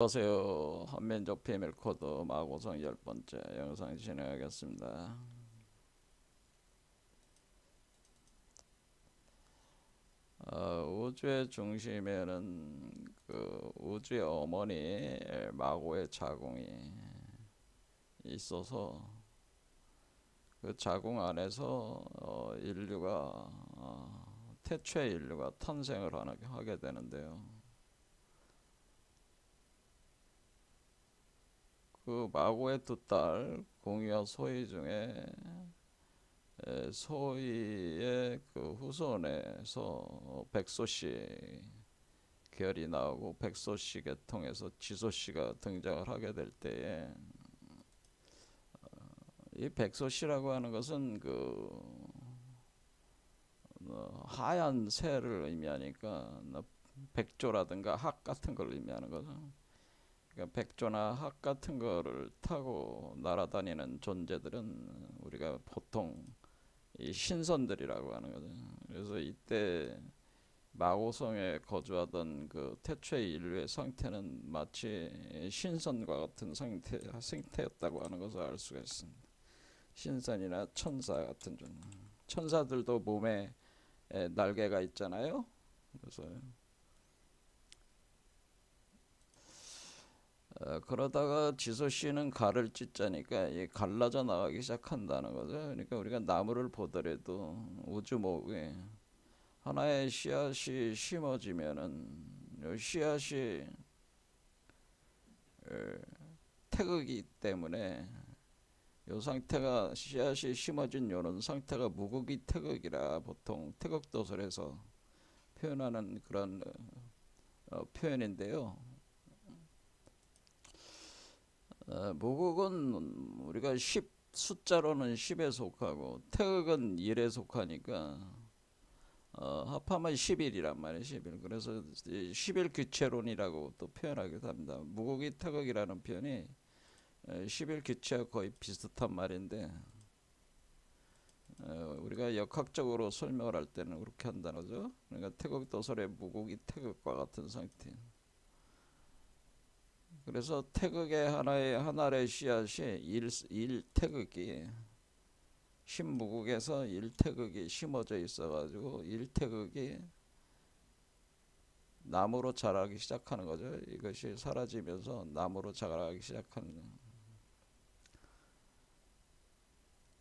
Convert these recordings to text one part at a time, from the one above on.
안녕하세요. 한면적 비밀 코드 마고성 10번째 영상 진행하겠습니다. 우주의 중심에는 그 우주의 어머니 마고의 자궁이 있어서 그 자궁 안에서 인류가 태초의 인류가 탄생을 하게 되는데요. 그 마고의 두 딸 공유와 소희 중에 소희의 그 후손에서 백소씨 계열이 나오고 백소씨 계통에서 지소씨가 등장을 하게 될 때에 이 백소씨라고 하는 것은 그 하얀 새를 의미하니까 백조라든가 학 같은 걸 의미하는 거죠. 그러니까 백조나 학 같은 거를 타고 날아다니는 존재들은 우리가 보통 이 신선들이라고 하는 거죠. 그래서 이때 마고성에 거주하던 그 태초의 인류의 상태는 마치 신선과 같은 상태였다고 하는 것을 알 수가 있습니다. 신선이나 천사 같은 존재. 천사들도 몸에 날개가 있잖아요. 그래서 그러다가 지소 씨는 갈을 찢자니까 갈라져 나가기 시작한다는 거죠. 그러니까 우리가 나무를 보더라도 우주목에 하나의 씨앗이 심어지면은 씨앗이 태극이기 때문에 이 상태가 씨앗이 심어진 요런 상태가 무극이 태극이라 보통 태극도설에서 표현하는 그런 표현인데요. 무극은 우리가 10 숫자로는 10에 속하고 태극은 1에 속하니까 합하면 11이란 말이에요. 11. 그래서 11 규체론이라고 또 표현하기도 합니다. 무극이 태극이라는 표현이 11 규체와 거의 비슷한 말인데 우리가 역학적으로 설명을 할 때는 그렇게 한다는 거죠. 그러니까 태극 도설의 무극이 태극과 같은 상태. 그래서 태극의 하나의 씨앗이 1 태극이 신무국에서 1 태극이 심어져 있어가지고 1 태극이 나무로 자라기 시작하는 거죠. 이것이 사라지면서 나무로 자라기 시작하는 거예요.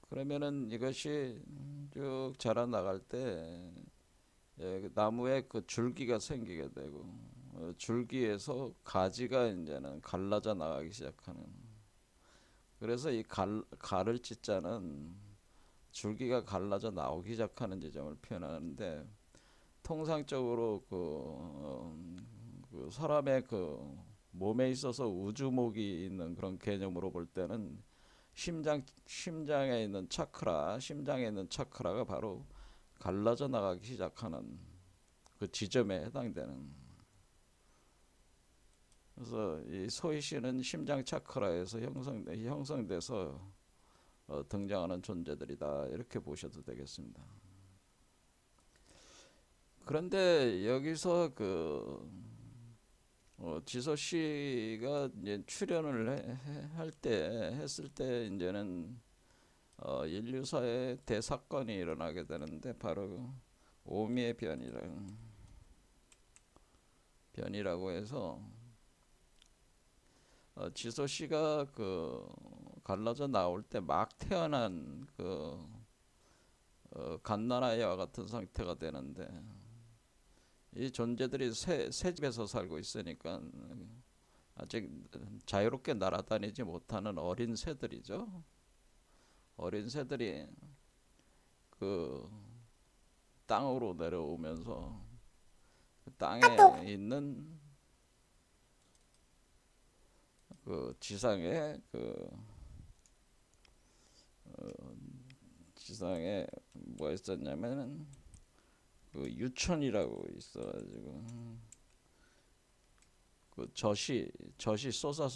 그러면은 이것이 쭉 자라나갈 때 나무에 그 줄기가 생기게 되고 줄기에서 가지가 이제는 갈라져 나가기 시작하는. 그래서 이 갈을 찢자는 줄기가 갈라져 나오기 시작하는 지점을 표현하는데 통상적으로 그 사람의 그 몸에 있어서 우주목이 있는 그런 개념으로 볼 때는 심장에 있는 심장에 있는 차크라가 바로 갈라져 나가기 시작하는 그 지점에 해당되는. 그래서 이 소희 씨는 심장 차크라에서 형성돼서 등장하는 존재들이다, 이렇게 보셔도 되겠습니다. 그런데 여기서 그 지소 씨가 이제 출연을 했을 때 이제는 인류사의 대사건이 일어나게 되는데 바로 오미의 변이라고 해서 지소 씨가 그 갈라져 나올 때 막 태어난 그 갓난아이와 같은 상태가 되는데 이 존재들이 새 집에서 살고 있으니까 아직 자유롭게 날아다니지 못하는 어린 새들이죠. 어린 새들이 그 땅으로 내려오면서 그 땅에 있는 그 지상에 뭐 있었냐면은 그 유천이라고 있어가지고 그 젖이 쏟아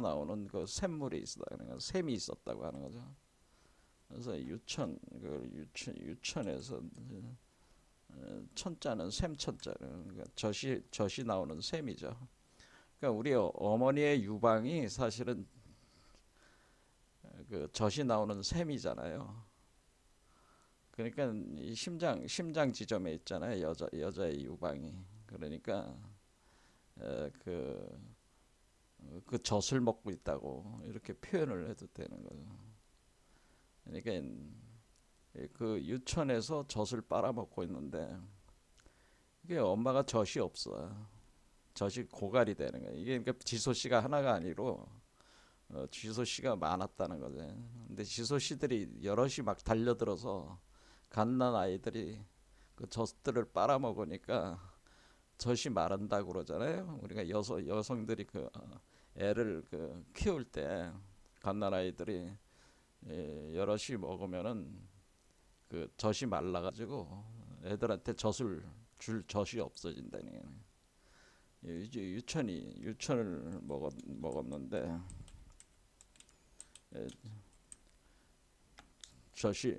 나오는 그 샘물이 있었다. 그러니까 샘이 있었다고 하는 거죠. 그래서 유천에서 천자는 샘천자, 그러니까 젖이 나오는 샘이죠. 그러니까 우리 어머니의 유방이 사실은 그 젖이 나오는 셈이잖아요. 그러니까 이 심장 지점에 있잖아요. 여자의 유방이. 그러니까 그 젖을 먹고 있다고 이렇게 표현을 해도 되는 거죠. 그러니까 그 유천에서 젖을 빨아먹고 있는데 이게 엄마가 젖이 없어. 젖이 고갈이 되는 거야. 이게 그러니까 지소 씨가 하나가 아니로 지소 씨가 많았다는 거죠. 근데 지소 씨들이 여럿이 막 달려들어서 갓난 아이들이 그 젖들을 빨아먹으니까 젖이 마른다고 그러잖아요. 우리가 여성들이 그 애를 그 키울 때 갓난 아이들이 여럿이 먹으면은 그 젖이 말라가지고 애들한테 젖을 줄 젖이 없어진다는 거예요. 이제 유천을 먹었는데 젖이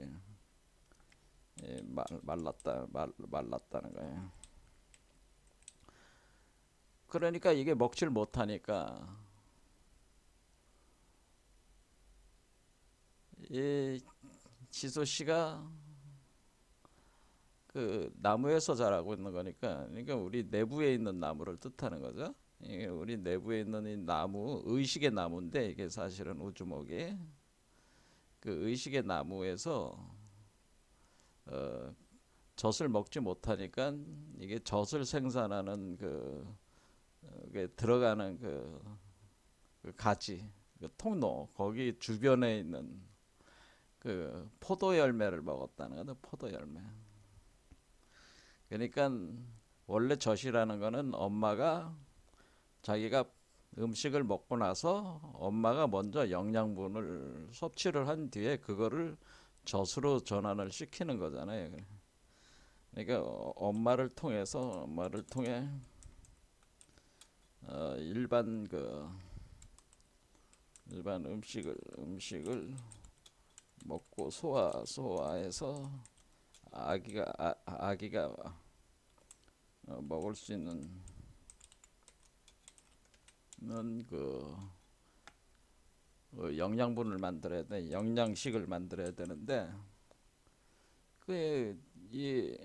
말랐다는 거예요. 그러니까 이게 먹질 못하니까 이 지소 씨가 그 나무에서 자라고 있는 거니까, 그러니까 우리 내부에 있는 나무를 뜻하는 거죠. 이게 우리 내부에 있는 이 나무, 의식의 나무인데 이게 사실은 우주목이 그 의식의 나무에서 어, 젖을 먹지 못하니까 이게 젖을 생산하는 그 들어가는 그 가지, 그 통로 거기 주변에 있는 그 포도 열매를 먹었다는 거죠. 포도 열매. 그러니까 원래 젖이라는 거는 엄마가 자기가 음식을 먹고 나서 엄마가 먼저 영양분을 섭취를 한 뒤에 그거를 젖으로 전환을 시키는 거잖아요. 그러니까 엄마를 통해 일반 음식을 먹고 소화해서 아기가 먹을 수 있는 그 영양분을 만들어야 돼. 영양식을 만들어야 되는데 그 이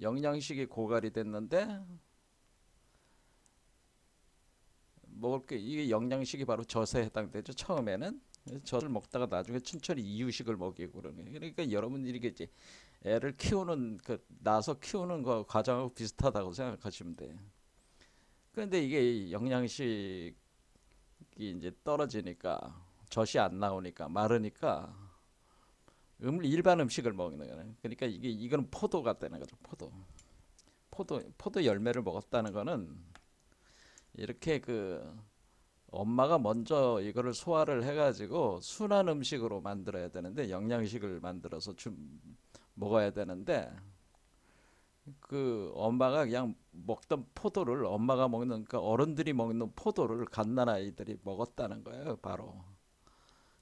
영양식이 고갈이 됐는데 먹을 게 이게 영양식이 바로 젖에 해당되죠. 처음에는 젖을 먹다가 나중에 천천히 이유식을 먹이고 그러는 거예요. 그러니까 여러분들이 이제 애를 키우는 낳아서 키우는 거 과정하고 비슷하다고 생각하시면 돼요. 그런데 이게 영양식이 이제 떨어지니까 젖이 안 나오니까 마르니까 일반 음식을 먹는 거예요. 그러니까 이거는 포도가 되는 거죠. 포도 열매를 먹었다는 거는 이렇게 엄마가 먼저 이거를 소화를 해가지고 순한 음식으로 만들어야 되는데 영양식을 만들어서 먹어야 되는데 그 엄마가 그냥 먹던 포도를 엄마가 먹는 그러니까 어른들이 먹는 포도를 갓난아이들이 먹었다는 거예요. 바로.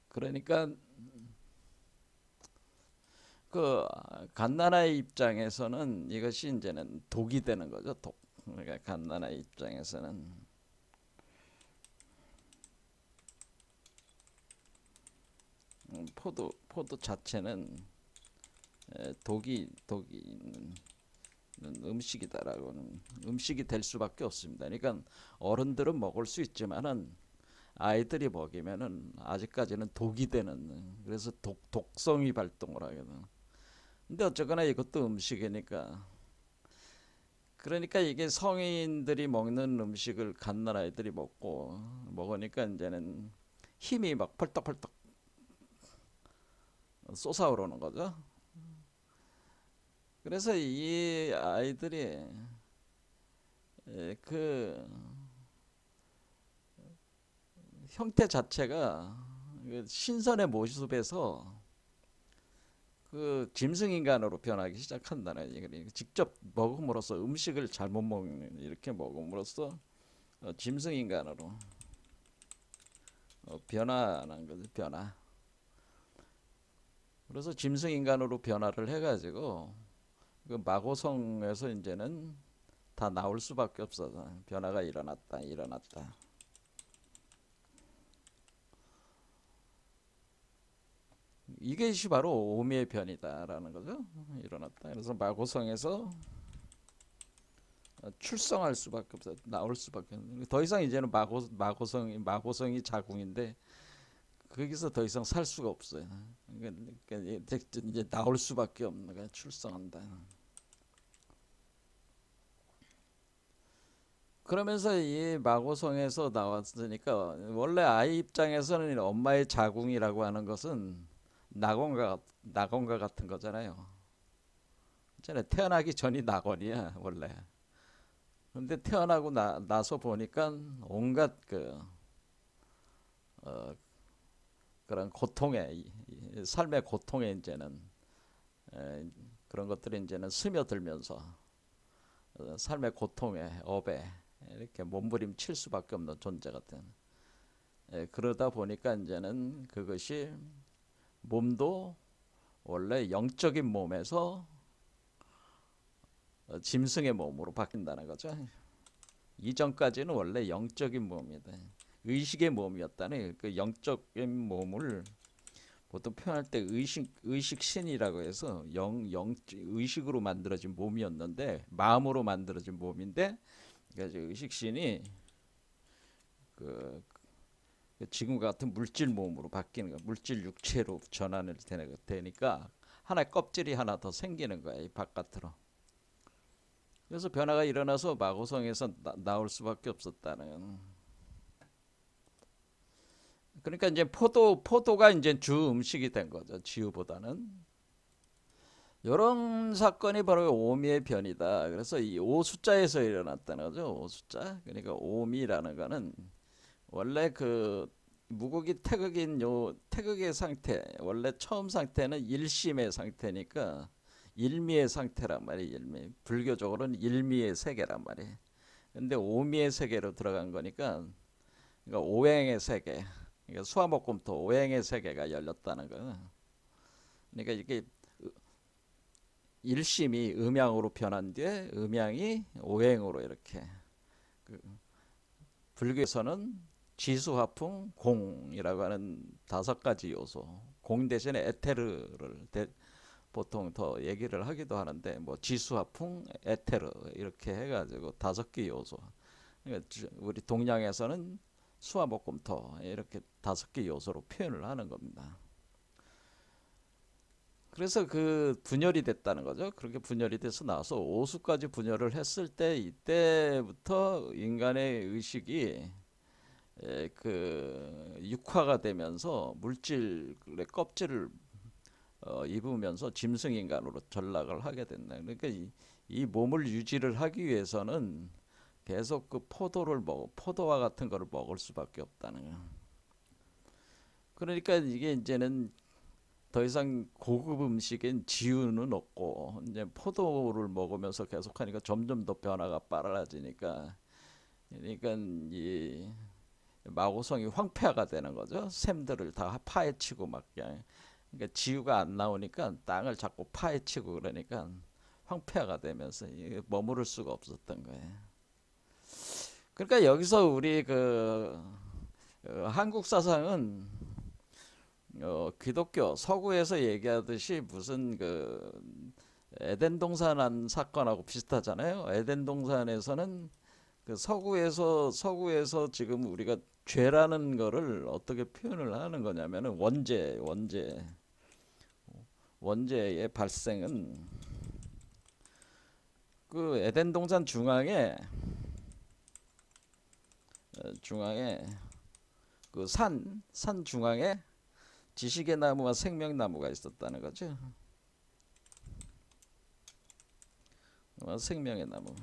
그러니까 그 갓난아이 입장에서는 이것이 이제는 독이 되는 거죠. 독. 그러니까 갓난아이 입장에서는 포도 자체는 독이 있는 음식이다라고는 음식이 될 수밖에 없습니다. 그러니까 어른들은 먹을 수 있지만은 아이들이 먹이면은 아직까지는 독이 되는 그래서 독성이 발동을 하게 되는. 근데 어쨌거나 이것도 음식이니까 그러니까 이게 성인들이 먹는 음식을 갓난아이들이 먹으니까 이제는 힘이 막 펄떡펄떡 솟아오르는 거죠. 그래서 이 아이들이 그 형태 자체가 신선의 모습에서 그 짐승인간으로 변하기 시작한다는 얘기를 직접 먹음으로써 음식을 잘못 먹는 이렇게 먹음으로써 짐승인간으로 변화하는 거죠. 변화. 그래서 짐승인간으로 변화를 해가지고 그 마고성에서 이제는 다 나올 수밖에 없어. 변화가 일어났다. 이것이 바로 오미의 변이다라는 거죠. 일어났다. 그래서 마고성에서 출성할 수밖에 없어. 나올 수밖에 없는. 더 이상 이제는 마고성이 자궁인데 거기서 더 이상 살 수가 없어요. 그러니까 이제 나올 수밖에 없는 거야. 출성한다. 그러면서 이 마고성에서 나왔으니까 원래 아이 입장에서는 엄마의 자궁이라고 하는 것은 낙원과 같은 거잖아요. 태어나기 전이 낙원이야 원래. 근데 태어나고 나서 보니까 온갖 어, 그런 삶의 고통에 이제는 그런 것들이 이제는 스며들면서 삶의 고통에 업에 이렇게 몸부림칠 수밖에 없는 존재 같은. 그러다 보니까 이제는 그것이 몸도 원래 영적인 몸에서 짐승의 몸으로 바뀐다는 거죠. 이전까지는 원래 영적인 몸이다. 의식의 몸이었다는 그 영적인 몸을 보통 표현할 때 의식신이라고 해서 의식으로 만들어진 몸이었는데 마음으로 만들어진 몸인데 그러니까 의식신이 그 지금과 같은 물질 몸으로 바뀌는 거야. 물질 육체로 전환을 되니까 하나의 껍질이 하나 더 생기는 거야. 이 바깥으로. 그래서 변화가 일어나서 마고성에서 나올 수밖에 없었다는. 그러니까 이제 포도가 이제 주 음식이 된 거죠. 지우보다는. 이런 사건이 바로 오미의 변이다. 그래서 이 오숫자에서 일어났다는 거죠. 오숫자. 그러니까 오미라는 거는 원래 그 무국이 태극인 태극의 상태, 원래 처음 상태는 일심의 상태니까 일미의 상태란 말이에요. 일미. 불교적으로는 일미의 세계란 말이에요. 근데 오미의 세계로 들어간 거니까 그러니까 오행의 세계. 그러니까 수화목금토 오행의 세계가 열렸다는 거예요. 그러니까 이게 일심이 음양으로 변한 뒤에 음양이 오행으로 이렇게 불교에서는 지수화풍 공이라고 하는 5가지 요소 공 대신에 에테르를 보통 더 얘기를 하기도 하는데 뭐 지수화풍 에테르 이렇게 해가지고 5개 요소. 그러니까 우리 동양에서는 수화목금토 이렇게 5개 요소로 표현을 하는 겁니다. 그래서 그 분열이 됐다는 거죠. 그렇게 분열이 돼서 나와서 오수까지 분열을 했을 때 이때부터 인간의 의식이 그 육화가 되면서 물질의 껍질을 입으면서 짐승인간으로 전락을 하게 된다. 그러니까 이 몸을 유지를 하기 위해서는 계속 그 포도와 같은 거를 먹을 수밖에 없다는 거야. 그러니까 이게 이제는 더 이상 고급 음식엔 지유는 없고 이제 포도를 먹으면서 계속하니까 점점 더 변화가 빨라지니까 그러니까 이 마고성이 황폐화가 되는 거죠. 샘들을 다 파헤치고 막 그냥 그러니까 지유가 안 나오니까 땅을 자꾸 파헤치고 그러니까 황폐화가 되면서 머무를 수가 없었던 거예요. 그러니까 여기서 우리 한국 사상은 기독교 서구에서 얘기하듯이 무슨 에덴 동산한 사건하고 비슷하잖아요. 에덴 동산에서는 그 서구에서 지금 우리가 죄라는 거를 어떻게 표현을 하는 거냐면은 원죄의 발생은 그 에덴 동산 중앙에 그 산 중앙에 지식의 나무와 생명나무가 있었다는 거죠. 생명의 나무가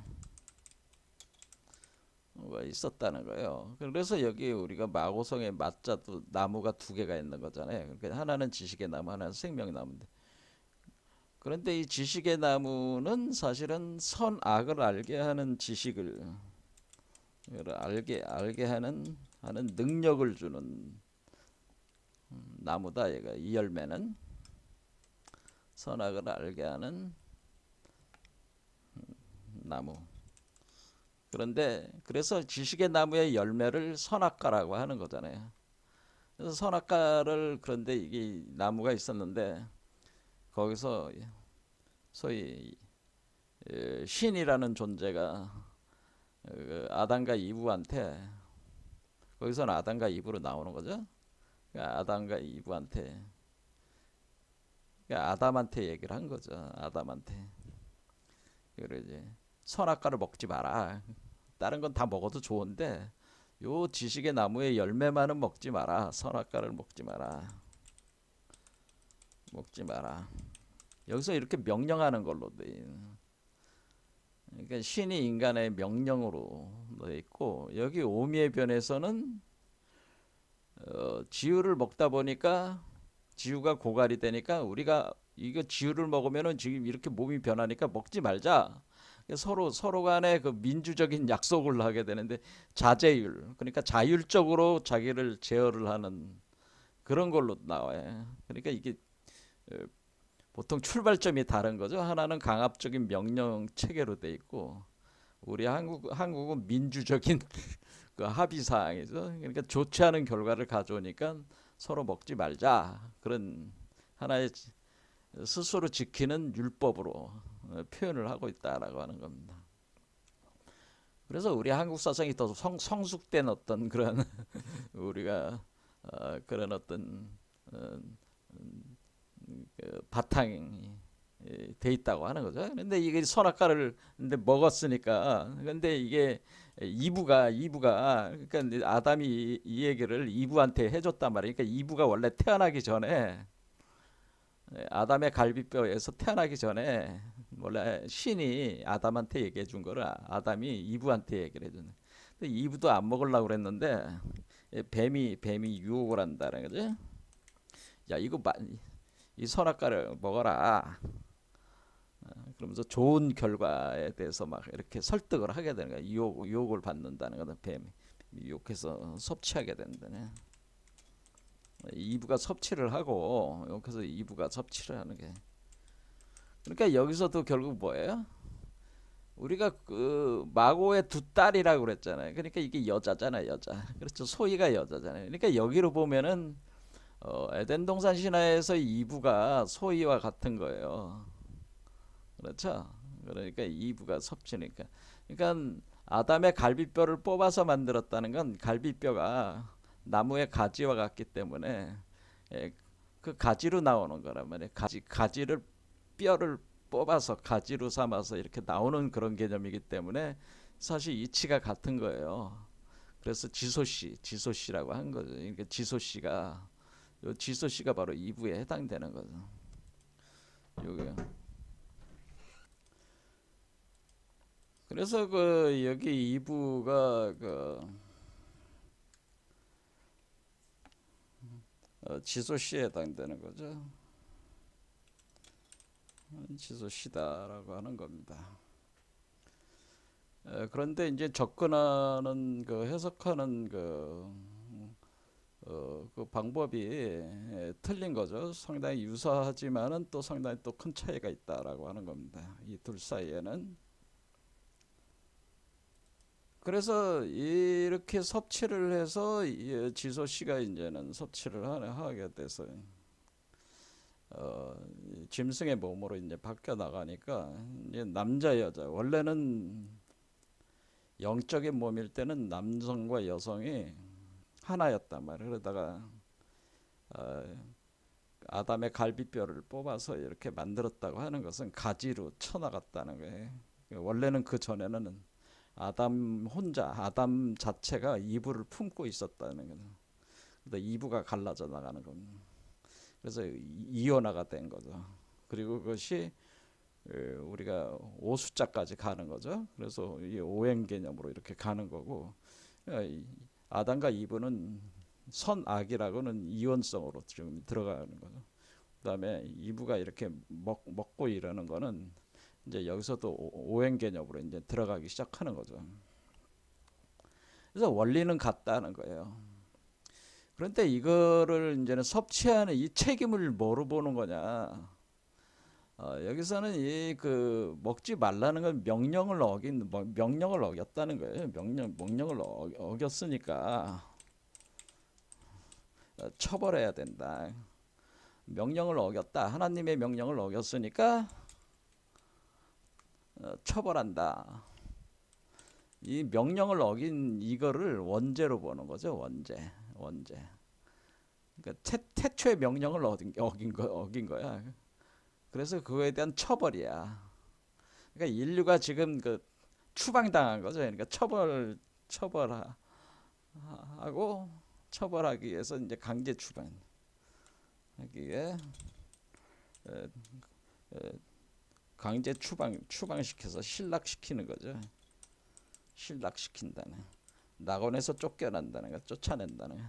있었다는 거예요. 그래서 여기 우리가 마고성의 맞자도 나무가 2개가 있는 거잖아요. 그러니까 하나는 지식의 나무, 하나는 생명나무인데. 그런데 이 지식의 나무는 사실은 선악을 알게 하는 지식을 알게 하는 능력을 주는 나무다. 얘가 이 열매는 선악을 알게 하는 나무. 그런데 그래서 지식의 나무의 열매를 선악과라고 하는 거잖아요. 그래서 선악과를 그런데 이게 나무가 있었는데 거기서 소위 신이라는 존재가 아담과 이브한테 거기서는 아담과 이브로 나오는 거죠. 그러니까 아담과 이브한테 그러니까 아담한테 얘기를 한 거죠. 아담한테 그래 이제 선악과를 먹지 마라. 다른 건 다 먹어도 좋은데 요 지식의 나무의 열매만은 먹지 마라. 선악과를 먹지 마라. 먹지 마라. 여기서 이렇게 명령하는 걸로 돼 있는. 그러니까 신이 인간의 명령으로 돼 있고 여기 오미의 변에서는 지유를 먹다 보니까 지유가 고갈이 되니까 우리가 이거 지유를 먹으면은 지금 이렇게 몸이 변하니까 먹지 말자. 서로 간에 그 민주적인 약속을 하게 되는데 자제율 그러니까 자율적으로 자기를 제어를 하는 그런 걸로 나와요. 그러니까 이게 보통 출발점이 다른 거죠. 하나는 강압적인 명령 체계로 돼 있고 우리 한국은 민주적인 그 합의 사항이죠. 그러니까 좋지 않은 결과를 가져오니까 서로 먹지 말자 그런 하나의 스스로 지키는 율법으로 표현을 하고 있다라고 하는 겁니다. 그래서 우리 한국 사상이 더 성숙된 어떤 그런 우리가 그런 어떤 그 바탕이 돼 있다고 하는 거죠. 그런데 이게 선악과를 근데 먹었으니까 근데 이게 이브가 그러니까 아담이 이 얘기를 이브한테 해줬단 말이에요. 그러니까 이브가 원래 태어나기 전에 아담의 갈비뼈에서 태어나기 전에 원래 신이 아담한테 얘기해 준 거를 아담이 이브한테 얘기를 해줬네. 근데 이브도 안 먹으려고 그랬는데 뱀이 유혹을 한다는 거죠. 야 이거 이 선악과를 먹어라. 그러면서 좋은 결과에 대해서 막 이렇게 설득을 하게 되는 거야. 유혹을 받는다는 거다. 뱀이 유혹해서 섭취하게 된다네. 이브가 섭취를 하고 여기서 이브가 섭취를 하는 게 그러니까 여기서도 결국 뭐예요? 우리가 그 마고의 두 딸이라고 그랬잖아요. 그러니까 이게 여자잖아요, 여자. 그렇죠. 소희가 여자잖아요. 그러니까 여기로 보면은 에덴 동산 신화에서 이브가 소희와 같은 거예요. 그렇죠. 그러니까 이브가 섭취니까. 그러니까 아담의 갈비뼈를 뽑아서 만들었다는 건 갈비뼈가 나무의 가지와 같기 때문에 그 가지로 나오는 거란 말이에요. 가지를 뼈를 뽑아서 가지로 삼아서 이렇게 나오는 그런 개념이기 때문에 사실 이치가 같은 거예요. 그래서 지소씨라고 한 거죠. 그러니까 지소씨가 바로 이브에 해당되는 거죠. 요게. 그래서 그 여기 이브가 그 지소씨에 해당되는 거죠. 지소씨다라고 하는 겁니다. 그런데 이제 접근하는 그 해석하는 그 방법이 틀린 거죠. 상당히 유사하지만은 또 상당히 또 큰 차이가 있다라고 하는 겁니다. 이 둘 사이에는. 그래서 이렇게 섭취를 해서 지소 씨가 이제는 섭취를 하게 돼서 짐승의 몸으로 이제 바뀌어 나가니까 이제 남자 여자 원래는 영적인 몸일 때는 남성과 여성이 하나였단 말이에요. 그러다가 아담의 갈비뼈를 뽑아서 이렇게 만들었다고 하는 것은 가지로 쳐나갔다는 거예요. 원래는 그 전에는 아담 자체가 이브를 품고 있었다는 거죠. 근데 이브가 갈라져 나가는 겁니다. 그래서 이온화가 된 거죠. 그리고 그것이 우리가 오숫자까지 가는 거죠. 그래서 이 오행 개념으로 이렇게 가는 거고 아담과 이브는 선악이라고는 이원성으로 지금 들어가는 거죠. 그다음에 이브가 이렇게 먹고 이러는 거는 이제 여기서도 오행 개념으로 이제 들어가기 시작하는 거죠. 그래서 원리는 같다는 거예요. 그런데 이거를 이제는 섭취하는 이 책임을 뭐로 보는 거냐? 여기서는 이 그 먹지 말라는 건 명령을 어겼다는 거예요. 명령을 어겼으니까 처벌해야 된다. 명령을 어겼다. 하나님의 명령을 어겼으니까 처벌한다. 이 명령을 어긴 이거를 원죄로 보는 거죠. 원죄. 그러니까 태초의 명령을 어긴 거야. 그래서 그거에 대한 처벌이야. 그러니까 인류가 지금 그 추방당한 거죠. 그러니까 처벌하기 위해서 이제 강제 추방하기 위해 강제 추방시켜서 신락시키는 거죠. 신락시킨다는, 낙원에서 쫓겨난다는 거, 쫓아낸다는 거.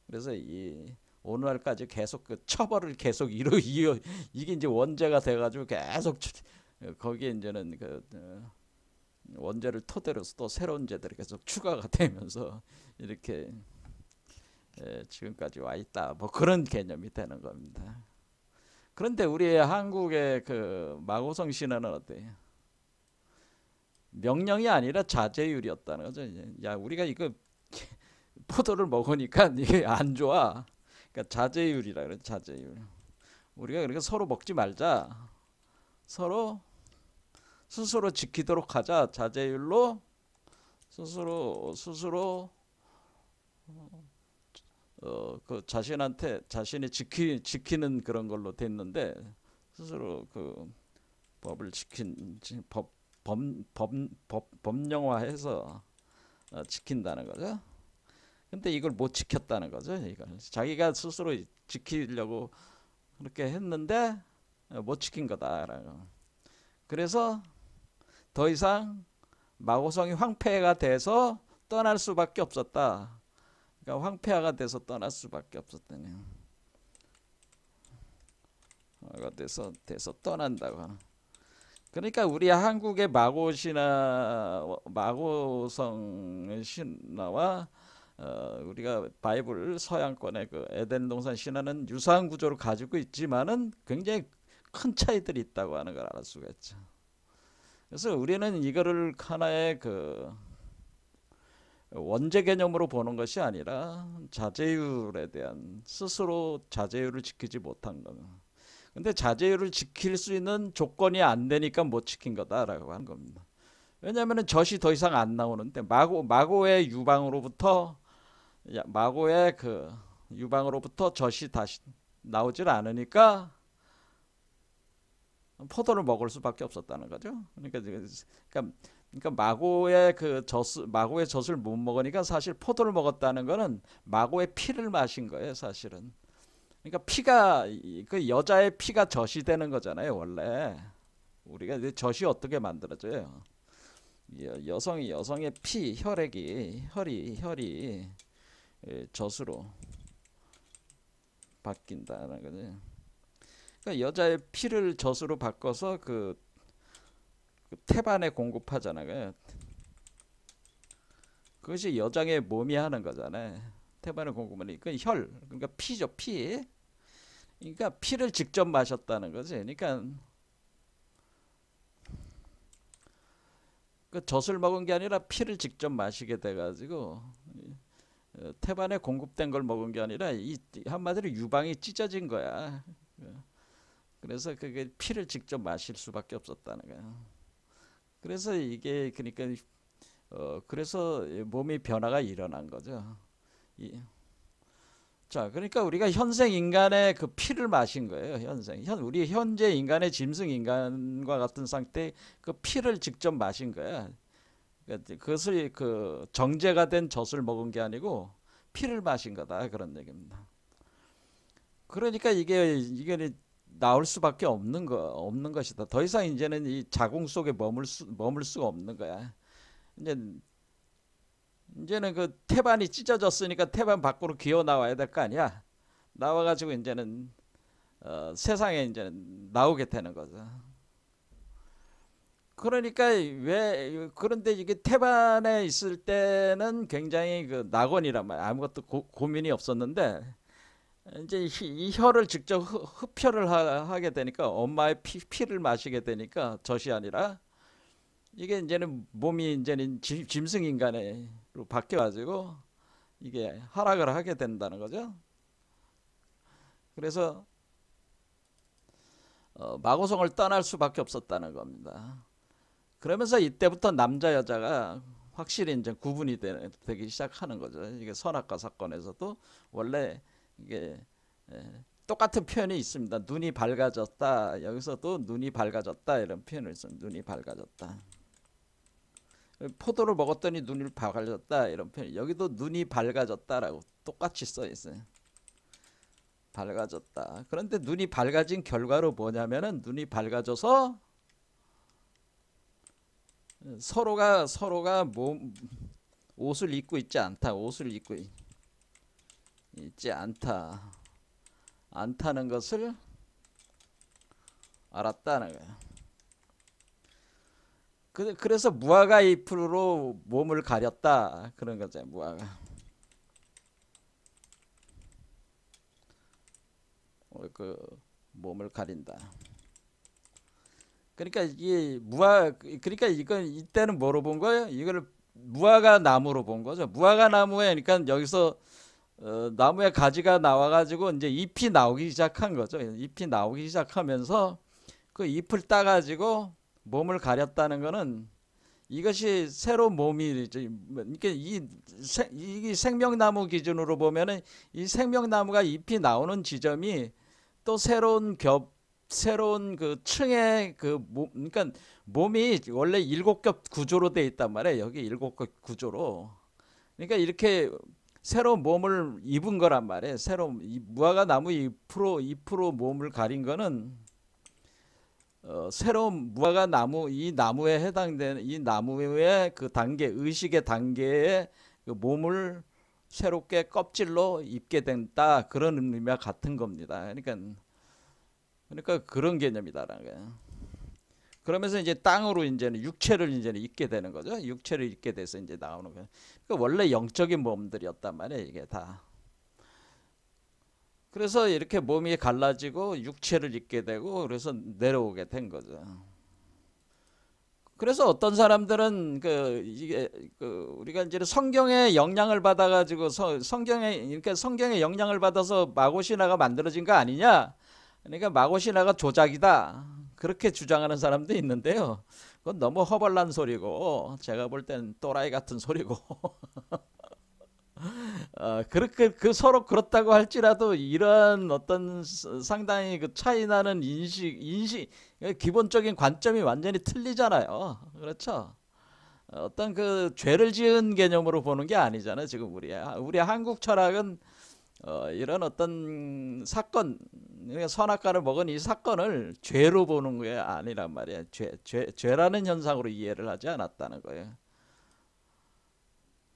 그래서 이 오늘날까지 계속 그 처벌을 계속 이게 이제 원죄가 돼가지고 계속 거기에 이제는 그 원죄를 토대로 또 새로운 죄들이 계속 추가가 되면서 이렇게 지금까지 와 있다. 뭐 그런 개념이 되는 겁니다. 그런데 우리 한국의 그 마고성 신화는 어때요? 명령이 아니라 자제율이었다는 거죠. 야, 우리가 이거 포도를 먹으니까 이게 안 좋아. 그러니까 자제율이라 그래. 자제율. 우리가 그러니까 서로 먹지 말자. 서로 스스로 지키도록 하자. 자제율로 스스로 그 자신이 지키는 그런 걸로 됐는데, 스스로 그 법을 법령화해서 지킨다는 거죠. 근데 이걸 못 지켰다는 거죠. 이걸 자기가 스스로 지키려고 그렇게 했는데 못 지킨 거다라고. 그래서 더 이상 마고성이 황폐가 돼서 떠날 수밖에 없었다. 그러니까 황폐화가 돼서 떠날 수밖에 없었다네. 가 돼서 떠난다고 하는. 그러니까 우리 한국의 마고성 신화와 우리가 바이블 서양권의 그 에덴 동산 신화는 유사한 구조를 가지고 있지만은 굉장히 큰 차이들이 있다고 하는 걸 알 수가 있죠. 그래서 우리는 이거를 하나의 그 원죄 개념으로 보는 것이 아니라 자제율에 대한, 스스로 자제율을 지키지 못한 거. 근데 자제율을 지킬 수 있는 조건이 안 되니까 못 지킨 거다라고 하는 겁니다. 왜냐하면 젖이 더 이상 안 나오는데, 마고의 유방으로부터 젖이 다시 나오질 않으니까 포도를 먹을 수밖에 없었다는 거죠. 그러니까 마고의 젖을 못 먹으니까 사실 포도를 먹었다는 거는 마고의 피를 마신 거예요, 사실은. 그러니까 그 여자의 피가 젖이 되는 거잖아요, 원래. 우리가 이제 젖이 어떻게 만들어져요? 여성의 혈이 젖으로 바뀐다는 거죠. 그러니까 여자의 피를 젖으로 바꿔서 그 태반에 공급하잖아요. 그것이 여장의 몸이 하는 거잖아요. 태반에 공급하는 그 그러니까 피죠, 피. 그러니까 피를 직접 마셨다는 거지. 그러니까 그 젖을 먹은 게 아니라 피를 직접 마시게 돼가지고 태반에 공급된 걸 먹은 게 아니라 한마디로 유방이 찢어진 거야. 그래서 그게 피를 직접 마실 수밖에 없었다는 거야. 그래서 이게 그러니까 그래서 몸의 변화가 일어난 거죠. 자, 그러니까 우리가 현생 인간의 그 피를 마신 거예요. 우리 현재 인간의 짐승 인간과 같은 상태 그 피를 직접 마신 거야. 그것을 그 정제가 된 젖을 먹은 게 아니고 피를 마신 거다, 그런 얘기입니다. 그러니까 이게 나올 수밖에 없는 것이다. 더 이상 이제는 이 자궁 속에 머물 수가 없는 거야. 이제는 그 태반이 찢어졌으니까 태반 밖으로 기어 나와야 될 거 아니야. 나와가지고 이제는 세상에 이제는 나오게 되는 거죠. 그러니까 그런데 이게 태반에 있을 때는 굉장히 그 낙원이란 말이야. 아무것도 고민이 없었는데, 이제 이 혀를 직접 흡혈을 하게 되니까 엄마의 피를 마시게 되니까 젖이 아니라 이게 이제는 몸이 이제는 짐승 인간으로 바뀌어가지고 이게 하락을 하게 된다는 거죠. 그래서 마고성을 떠날 수밖에 없었다는 겁니다. 그러면서 이때부터 남자 여자가 확실히 이제 구분이 되기 시작하는 거죠. 이게 선악과 사건에서도 원래 이게 똑같은 표현이 있습니다. 눈이 밝아졌다. 여기서도 눈이 밝아졌다 이런 표현을 써요. 눈이 밝아졌다. 포도를 먹었더니 눈이 밝아졌다 이런 표현. 여기도 눈이 밝아졌다라고 똑같이 써 있어요. 밝아졌다. 그런데 눈이 밝아진 결과로 뭐냐면은 눈이 밝아져서 서로가 옷을 입고 있지 않다. 옷을 입고 있지 않다는 것을 알았다는 거예요. 그래서 무화과 잎으로 몸을 가렸다 그런 거죠. 무화과 그 몸을 가린다. 그러니까 이게 그러니까 이건 이때는 뭐로 본 거예요? 이걸 무화과 나무로 본 거죠. 무화과 나무에 그러니까 여기서 나무에 가지가 나와가지고 이제 잎이 나오기 시작한 거죠. 잎이 나오기 시작하면서 그 잎을 따가지고 몸을 가렸다는 거는 이것이 새로운 몸이 그러니까 이 생명나무 기준으로 보면은 이 생명나무가 잎이 나오는 지점이 또 새로운 그 층의 그 그러니까 몸이 원래 7겹 구조로 돼 있단 말이에요. 여기 7겹 구조로. 그러니까 이렇게 새로운 몸을 입은 거란 말이에요. 새로운 무화과 나무 잎으로 몸을 가린 거는 새로운 무화과 나무 이 나무에 해당되는 이 나무의 그 단계 의식의 단계에 그 몸을 새롭게 껍질로 입게 된다 그런 의미와 같은 겁니다. 그러니까 그런 개념이다라는 거예요. 그러면서 이제 땅으로 이제는 육체를 이제는 입게 되는 거죠. 육체를 입게 돼서 이제 나오는 거예요. 그러니까 원래 영적인 몸들이었단 말이에요. 이게 다. 그래서 이렇게 몸이 갈라지고 육체를 입게 되고 그래서 내려오게 된 거죠. 그래서 어떤 사람들은 이게 우리가 이제 성경의 영향을 받아가지고 성경의 영향을 받아서 마고신화가 만들어진 거 아니냐? 그러니까 마고신화가 조작이다. 그렇게 주장하는 사람도 있는데요. 그건 너무 허벌난 소리고 제가 볼 땐 또라이 같은 소리고. 그렇게 서로 그렇다고 할지라도 이런 어떤 상당히 그 차이 나는 인식 기본적인 관점이 완전히 틀리잖아요. 그렇죠? 어떤 그 죄를 지은 개념으로 보는 게 아니잖아요. 지금 우리 한국 철학은 이런 어떤 사건, 선악과를 먹은 이 사건을 죄로 보는 게 아니란 말이에요. 죄라는 현상으로 이해를 하지 않았다는 거예요.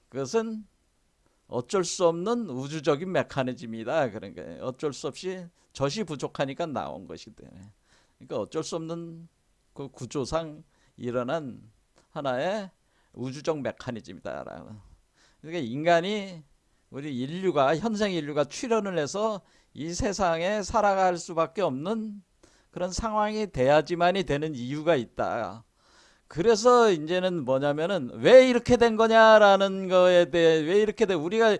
그것은 어쩔 수 없는 우주적인 메커니즘이다. 그런 거예요. 어쩔 수 없이 젖이 부족하니까 나온 것이다. 그러니까 어쩔 수 없는 그 구조상 일어난 하나의 우주적 메커니즘이다. 그러니까 현생 인류가 출현을 해서 이 세상에 살아갈 수밖에 없는 그런 상황이 돼야지만이 되는 이유가 있다. 그래서 이제는 뭐냐면은 왜 이렇게 된 거냐라는 거에 대해 왜 이렇게 돼 우리가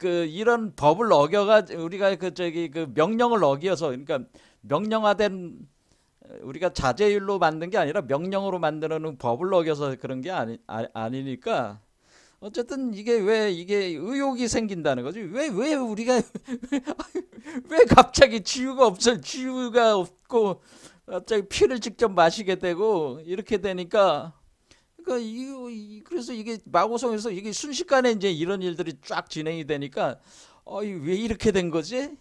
이런 법을 우리가 그 명령을 어겨서 그러니까 명령화된 우리가 자제율로 만든 게 아니라 명령으로 만드는 법을 어겨서 그런 게 아니니까 어쨌든 이게 의욕이 생긴다는 거지. 왜 우리가 왜 갑자기 지유가 없고 갑자기 피를 직접 마시게 되고 이렇게 되니까 그러니까 그래서 이게 마고성에서 이게 순식간에 이제 이런 일들이 쫙 진행이 되니까 왜 이렇게 된 거지?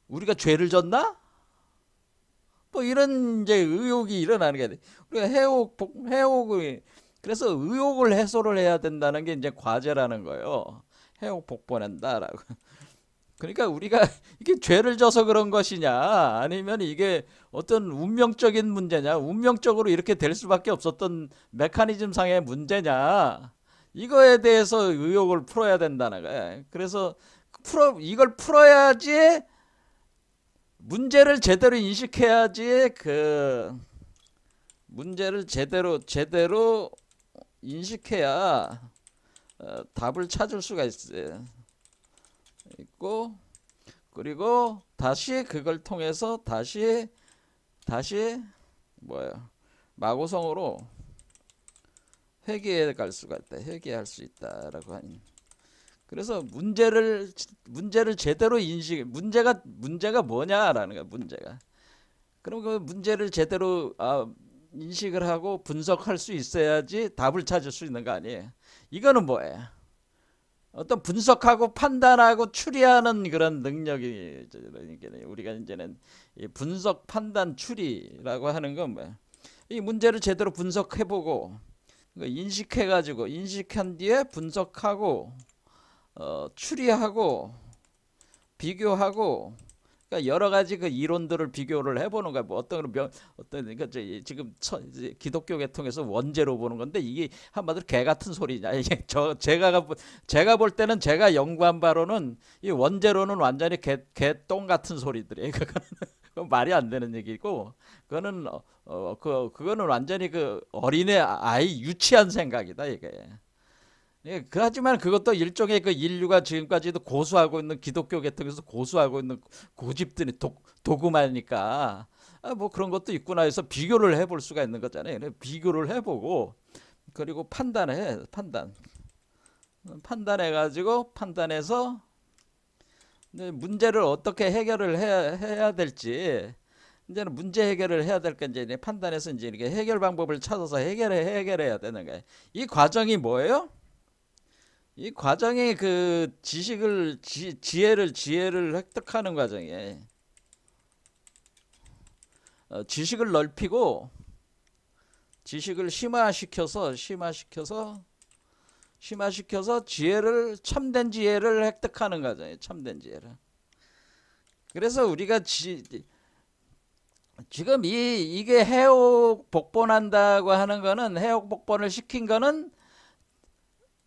우리가 죄를 졌나? 뭐 이런 이제 의혹이 일어나는 게 우리가 해옥을 그래서 의혹을 해소를 해야 된다는 게 이제 과제라는 거예요. 해옥 복본한다라고. 그러니까 우리가 이게 죄를 져서 그런 것이냐 아니면 이게 어떤 운명적인 문제냐 운명적으로 이렇게 될 수밖에 없었던 메커니즘 상의 문제냐 이거에 대해서 의혹을 풀어야 된다는 거야. 그래서 이걸 풀어야지, 문제를 제대로 인식해야지, 문제를 제대로 인식해야 답을 찾을 수가 있고, 그리고 다시 그걸 통해서 다시 마고성으로 회귀해 갈 수가 있다. 회귀할 수 있다라고 하니. 그래서 문제를 제대로 문제가 뭐냐라는 거야, 문제가. 그럼 그 문제를 제대로 인식을 하고 분석할 수 있어야지 답을 찾을 수 있는 거 아니에요. 이거는 뭐예요? 어떤 분석하고 판단하고 추리하는 그런 능력이, 우리가 이제는 분석, 판단, 추리라고 하는 건 뭐야? 이 문제를 제대로 분석해보고 인식해가지고, 인식한 뒤에 분석하고 추리하고 비교하고, 그러니까 여러 가지 그 이론들을 비교를 해보는 거야. 뭐 그러니까 지금 기독교 계통에서 원죄로 보는 건데, 이게 한마디로 개 같은 소리냐. 이게 제가 볼 때는, 제가 연구한 바로는 이 원죄로는 완전히 개똥 같은 소리들이에요. 그건 말이 안 되는 얘기고, 그거는 완전히 그 어린애 아이 유치한 생각이다 이게. 예, 하지만 그것도 일종의 그 인류가 지금까지도 고수하고 있는, 기독교 계통에서 고수하고 있는 고집들이 도구마니까, 뭐 그런 것도 있구나 해서 비교를 해볼 수가 있는 거잖아요. 비교를 해보고, 그리고 판단해가지고, 판단해서 문제를 어떻게 해결을 해야 될지, 이제는 문제 해결을 해야 될 건 이제 판단해서 이제 이렇게 해결 방법을 찾아서 해결해야 되는 거예요. 이 과정이 뭐예요? 이 과정이 그 지혜를 획득하는 과정이에요. 지식을 넓히고, 지식을 심화시켜서 참된 지혜를 획득하는 과정이에요. 참된 지혜를. 그래서 우리가 지금 이게 해옥 복본한다고 하는 거는, 해옥 복본을 시킨 거는,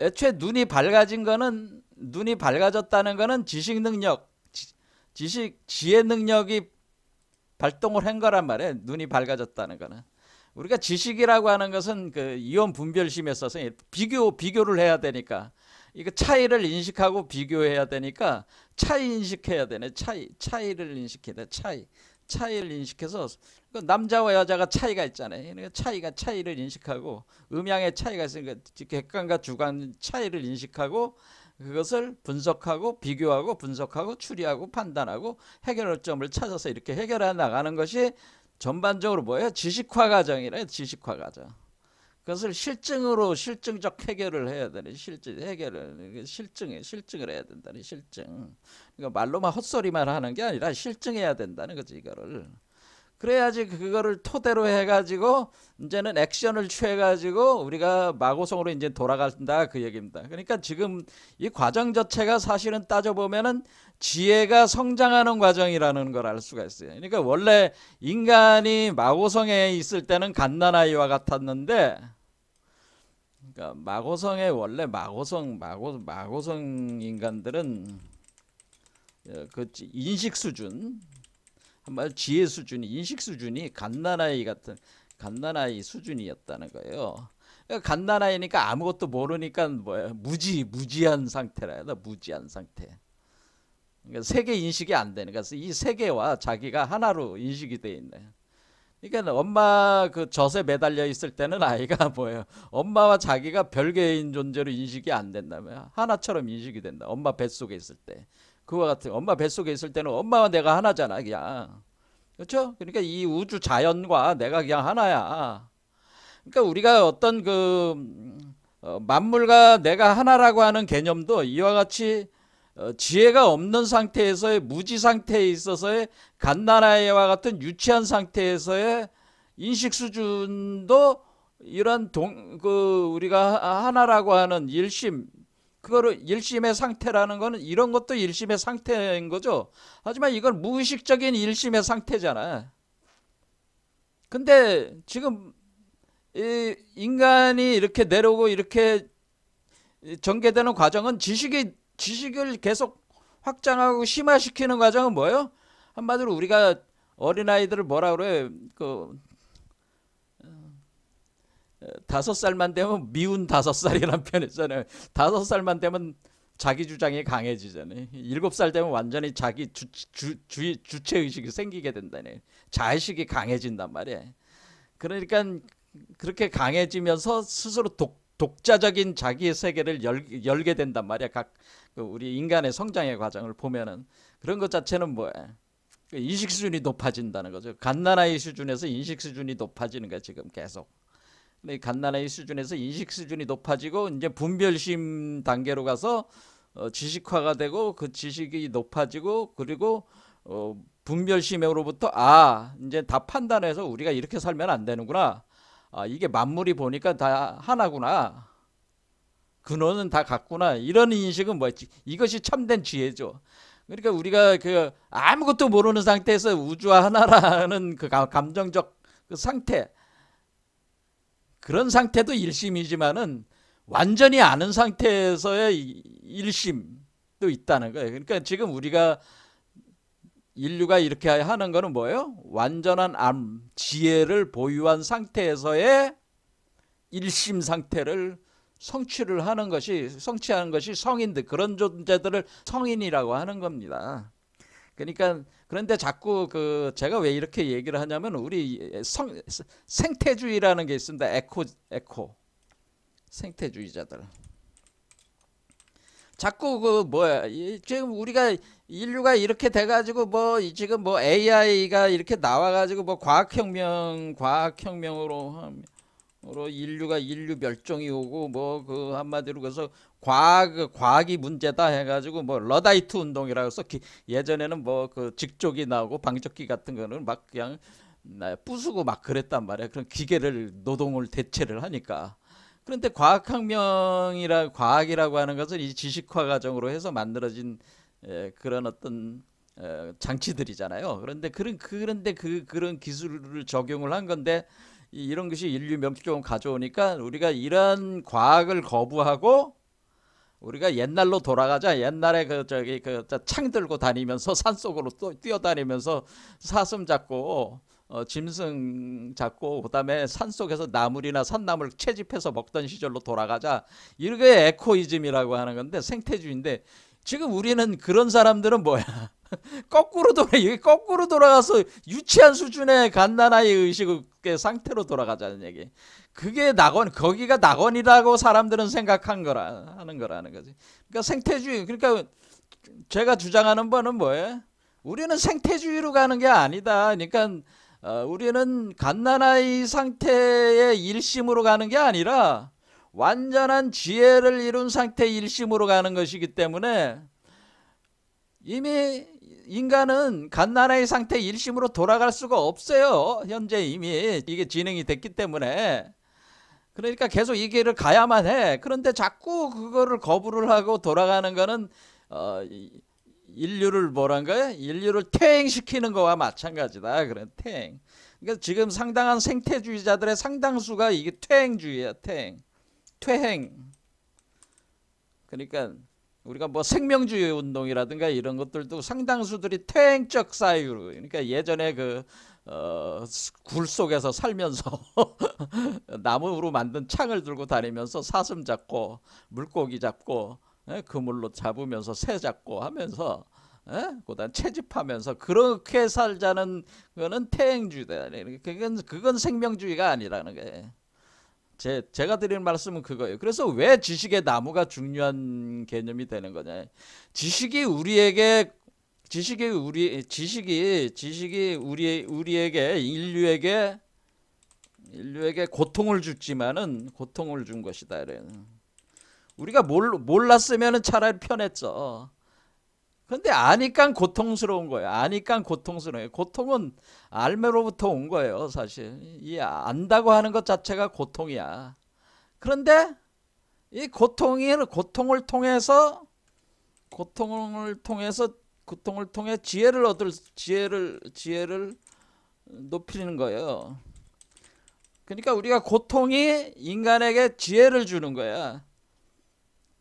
애초에 눈이 밝아졌다는 거는 지식 능력, 지혜 능력이 발동을 한 거란 말이에요. 눈이 밝아졌다는 거는. 우리가 지식이라고 하는 것은 그 이온 분별심에 있어서 비교를 해야 되니까, 이거 차이를 인식하고 비교해야 되니까, 차이 인식해야 되네. 차이를 인식해야 돼. 차이를 인식해서, 남자와 여자가 차이가 있잖아요. 그러니까 차이를 인식하고, 음양의 차이가 있으니까 객관과 주관 차이를 인식하고, 그것을 분석하고 비교하고 분석하고 추리하고 판단하고 해결점을 찾아서 이렇게 해결해 나가는 것이 전반적으로 뭐예요? 지식화 과정이래요. 지식화 과정. 그것을 실증적 해결을 해야 되는, 실증을 해야 된다는, 실증. 그러니까 말로만 헛소리만 하는 게 아니라 실증해야 된다는 거지, 이거를. 그래야지 그거를 토대로 해가지고 이제는 액션을 취해가지고 우리가 마고성으로 이제 돌아간다, 그 얘기입니다. 그러니까 지금 이 과정 자체가 사실은 따져보면은 지혜가 성장하는 과정이라는 걸 알 수가 있어요. 그러니까 원래 인간이 마고성에 있을 때는 갓난아이와 같았는데, 그러니까 마고성에 원래 마고성 인간들은 그 인식 수준, 한마디로 지혜 수준이, 인식 수준이 갓난아이 수준이었다는 거예요. 그러니까 갓난아이니까 아무것도 모르니까 뭐야, 무지한 상태라. 무지한 상태. 그러니까 세계 인식이 안 되는 거야. 이 세계와 자기가 하나로 인식이 돼 있네. 그러니까 엄마 그 젖에 매달려 있을 때는 아이가 뭐예요? 엄마와 자기가 별개인 존재로 인식이 안 된다며. 하나처럼 인식이 된다. 엄마 뱃속에 있을 때. 그와 같은, 엄마 뱃속에 있을 때는 엄마와 내가 하나잖아, 그냥. 그렇죠? 그러니까 이 우주 자연과 내가 그냥 하나야. 그러니까 우리가 어떤 만물과 내가 하나라고 하는 개념도 이와 같이 지혜가 없는 상태에서의, 무지 상태에 있어서의, 갓난아이와 같은 유치한 상태에서의 인식 수준도 이런 우리가 하나라고 하는 그거를 일심의 상태라는 거는, 이런 것도 일심의 상태인 거죠. 하지만 이건 무의식적인 일심의 상태잖아. 근데 지금 이 인간이 이렇게 내려오고 이렇게 전개되는 과정은 지식을 계속 확장하고 심화시키는 과정은 뭐예요? 한마디로 우리가 어린아이들을 뭐라 그래? 그 5살만 되면 미운 5살이라는 표현 있잖아요. 5살만 되면 자기 주장이 강해지잖아요. 7살 되면 완전히 자기 주체의식이 생기게 된다네. 자의식이 강해진단 말이에요. 그러니까 그렇게 강해지면서 스스로 독자적인 자기의 세계를 열게 된단 말이야. 우리 인간의 성장의 과정을 보면은 그런 것 자체는 뭐야? 인식 수준이 높아진다는 거죠. 갓난아이 수준에서 인식 수준이 높아지는 거야 지금 계속. 갓난아이 수준에서 인식 수준이 높아지고 이제 분별심 단계로 가서 지식화가 되고 그 지식이 높아지고 그리고 분별심으로부터 이제 다 판단해서 우리가 이렇게 살면 안 되는구나. 이게 만물이 보니까 다 하나구나. 근원은 다 같구나. 이런 인식은 뭐였지? 이것이 참된 지혜죠. 그러니까 우리가 그 아무것도 모르는 상태에서 우주와 하나라는 그 감정적 그 상태, 그런 상태도 일심이지만은 완전히 아는 상태에서의 일심도 있다는 거예요. 그러니까 지금 우리가 인류가 이렇게 하는 거는 뭐예요? 완전한 지혜를 보유한 상태에서의 일심 상태를 성취하는 것이 성인들, 그런 존재들을 성인이라고 하는 겁니다. 그러니까 그런데 자꾸 제가 왜 이렇게 얘기를 하냐면 우리 생태주의라는 게 있습니다. 에코 생태주의자들. 자꾸 지금 우리가 인류가 이렇게 돼가지고 지금 AI가 이렇게 나와가지고 과학혁명으로 인류 멸종이 오고 한마디로 그래서 과학이 문제다 해가지고 러다이트 운동이라고 해서 예전에는 직조기 나오고 방적기 같은 거는 막 그냥 부수고 막 그랬단 말이야. 그런 기계를 노동을 대체를 하니까. 그런데 과학이라고 하는 것은 이 지식화 과정으로 해서 만들어진 그런 어떤 장치들이잖아요. 그런데 그런 기술을 적용을 한 건데 이런 것이 인류 멸종을 가져오니까 우리가 이런 과학을 거부하고 우리가 옛날로 돌아가자. 옛날에 창 들고 다니면서 산속으로 또 뛰어다니면서 사슴 잡고 짐승 잡고 그다음에 산속에서 나물이나 산나물 채집해서 먹던 시절로 돌아가자. 이게 에코이즘이라고 하는 건데 생태주의인데 지금 우리는 그런 사람들은 뭐야? 거꾸로 돌아가서 유치한 수준의 갓난아이 의식의 상태로 돌아가자는 얘기. 거기가 낙원이라고 사람들은 하는 거라는 거지. 그러니까 생태주의, 그러니까 제가 주장하는 바는 뭐예요? 우리는 생태주의로 가는 게 아니다. 그러니까 우리는 갓난아이 상태의 일심으로 가는 게 아니라 완전한 지혜를 이룬 상태의 일심으로 가는 것이기 때문에 이미 인간은 갓난아이 상태 일심으로 돌아갈 수가 없어요. 현재 이미 이게 진행이 됐기 때문에. 그러니까 계속 이 길을 가야만 해. 그런데 자꾸 그거를 거부를 하고 돌아가는 거는 인류를 퇴행시키는 거와 마찬가지다. 그런 퇴행. 그러니까 지금 상당한 생태주의자들의 상당수가 이게 퇴행주의야. 퇴행. 그러니까 우리가 생명주의 운동이라든가 이런 것들도 상당수들이 퇴행적 사유로, 그러니까 예전에 굴 속에서 살면서 나무로 만든 창을 들고 다니면서 사슴 잡고 물고기 잡고 그물로 잡으면서 새 잡고 하면서 그다음 채집하면서 그렇게 살자는 거는 퇴행주의다. 그건 생명주의가 아니라는 거예요. 제가 드리는 말씀은 그거예요. 그래서 왜 지식의 나무가 중요한 개념이 되는 거냐? 지식이 우리에게 인류에게 고통을 줬지만은 고통을 준 것이다. 우리가 몰랐으면은 차라리 편했죠. 근데 아니까 고통스러운 거예요. 아니까 고통스러워요. 고통은 알매로부터 온 거예요, 사실. 이 안다고 하는 것 자체가 고통이야. 그런데 이 고통을 통해 지혜를 높이는 거예요. 그러니까 우리가 고통이 인간에게 지혜를 주는 거야.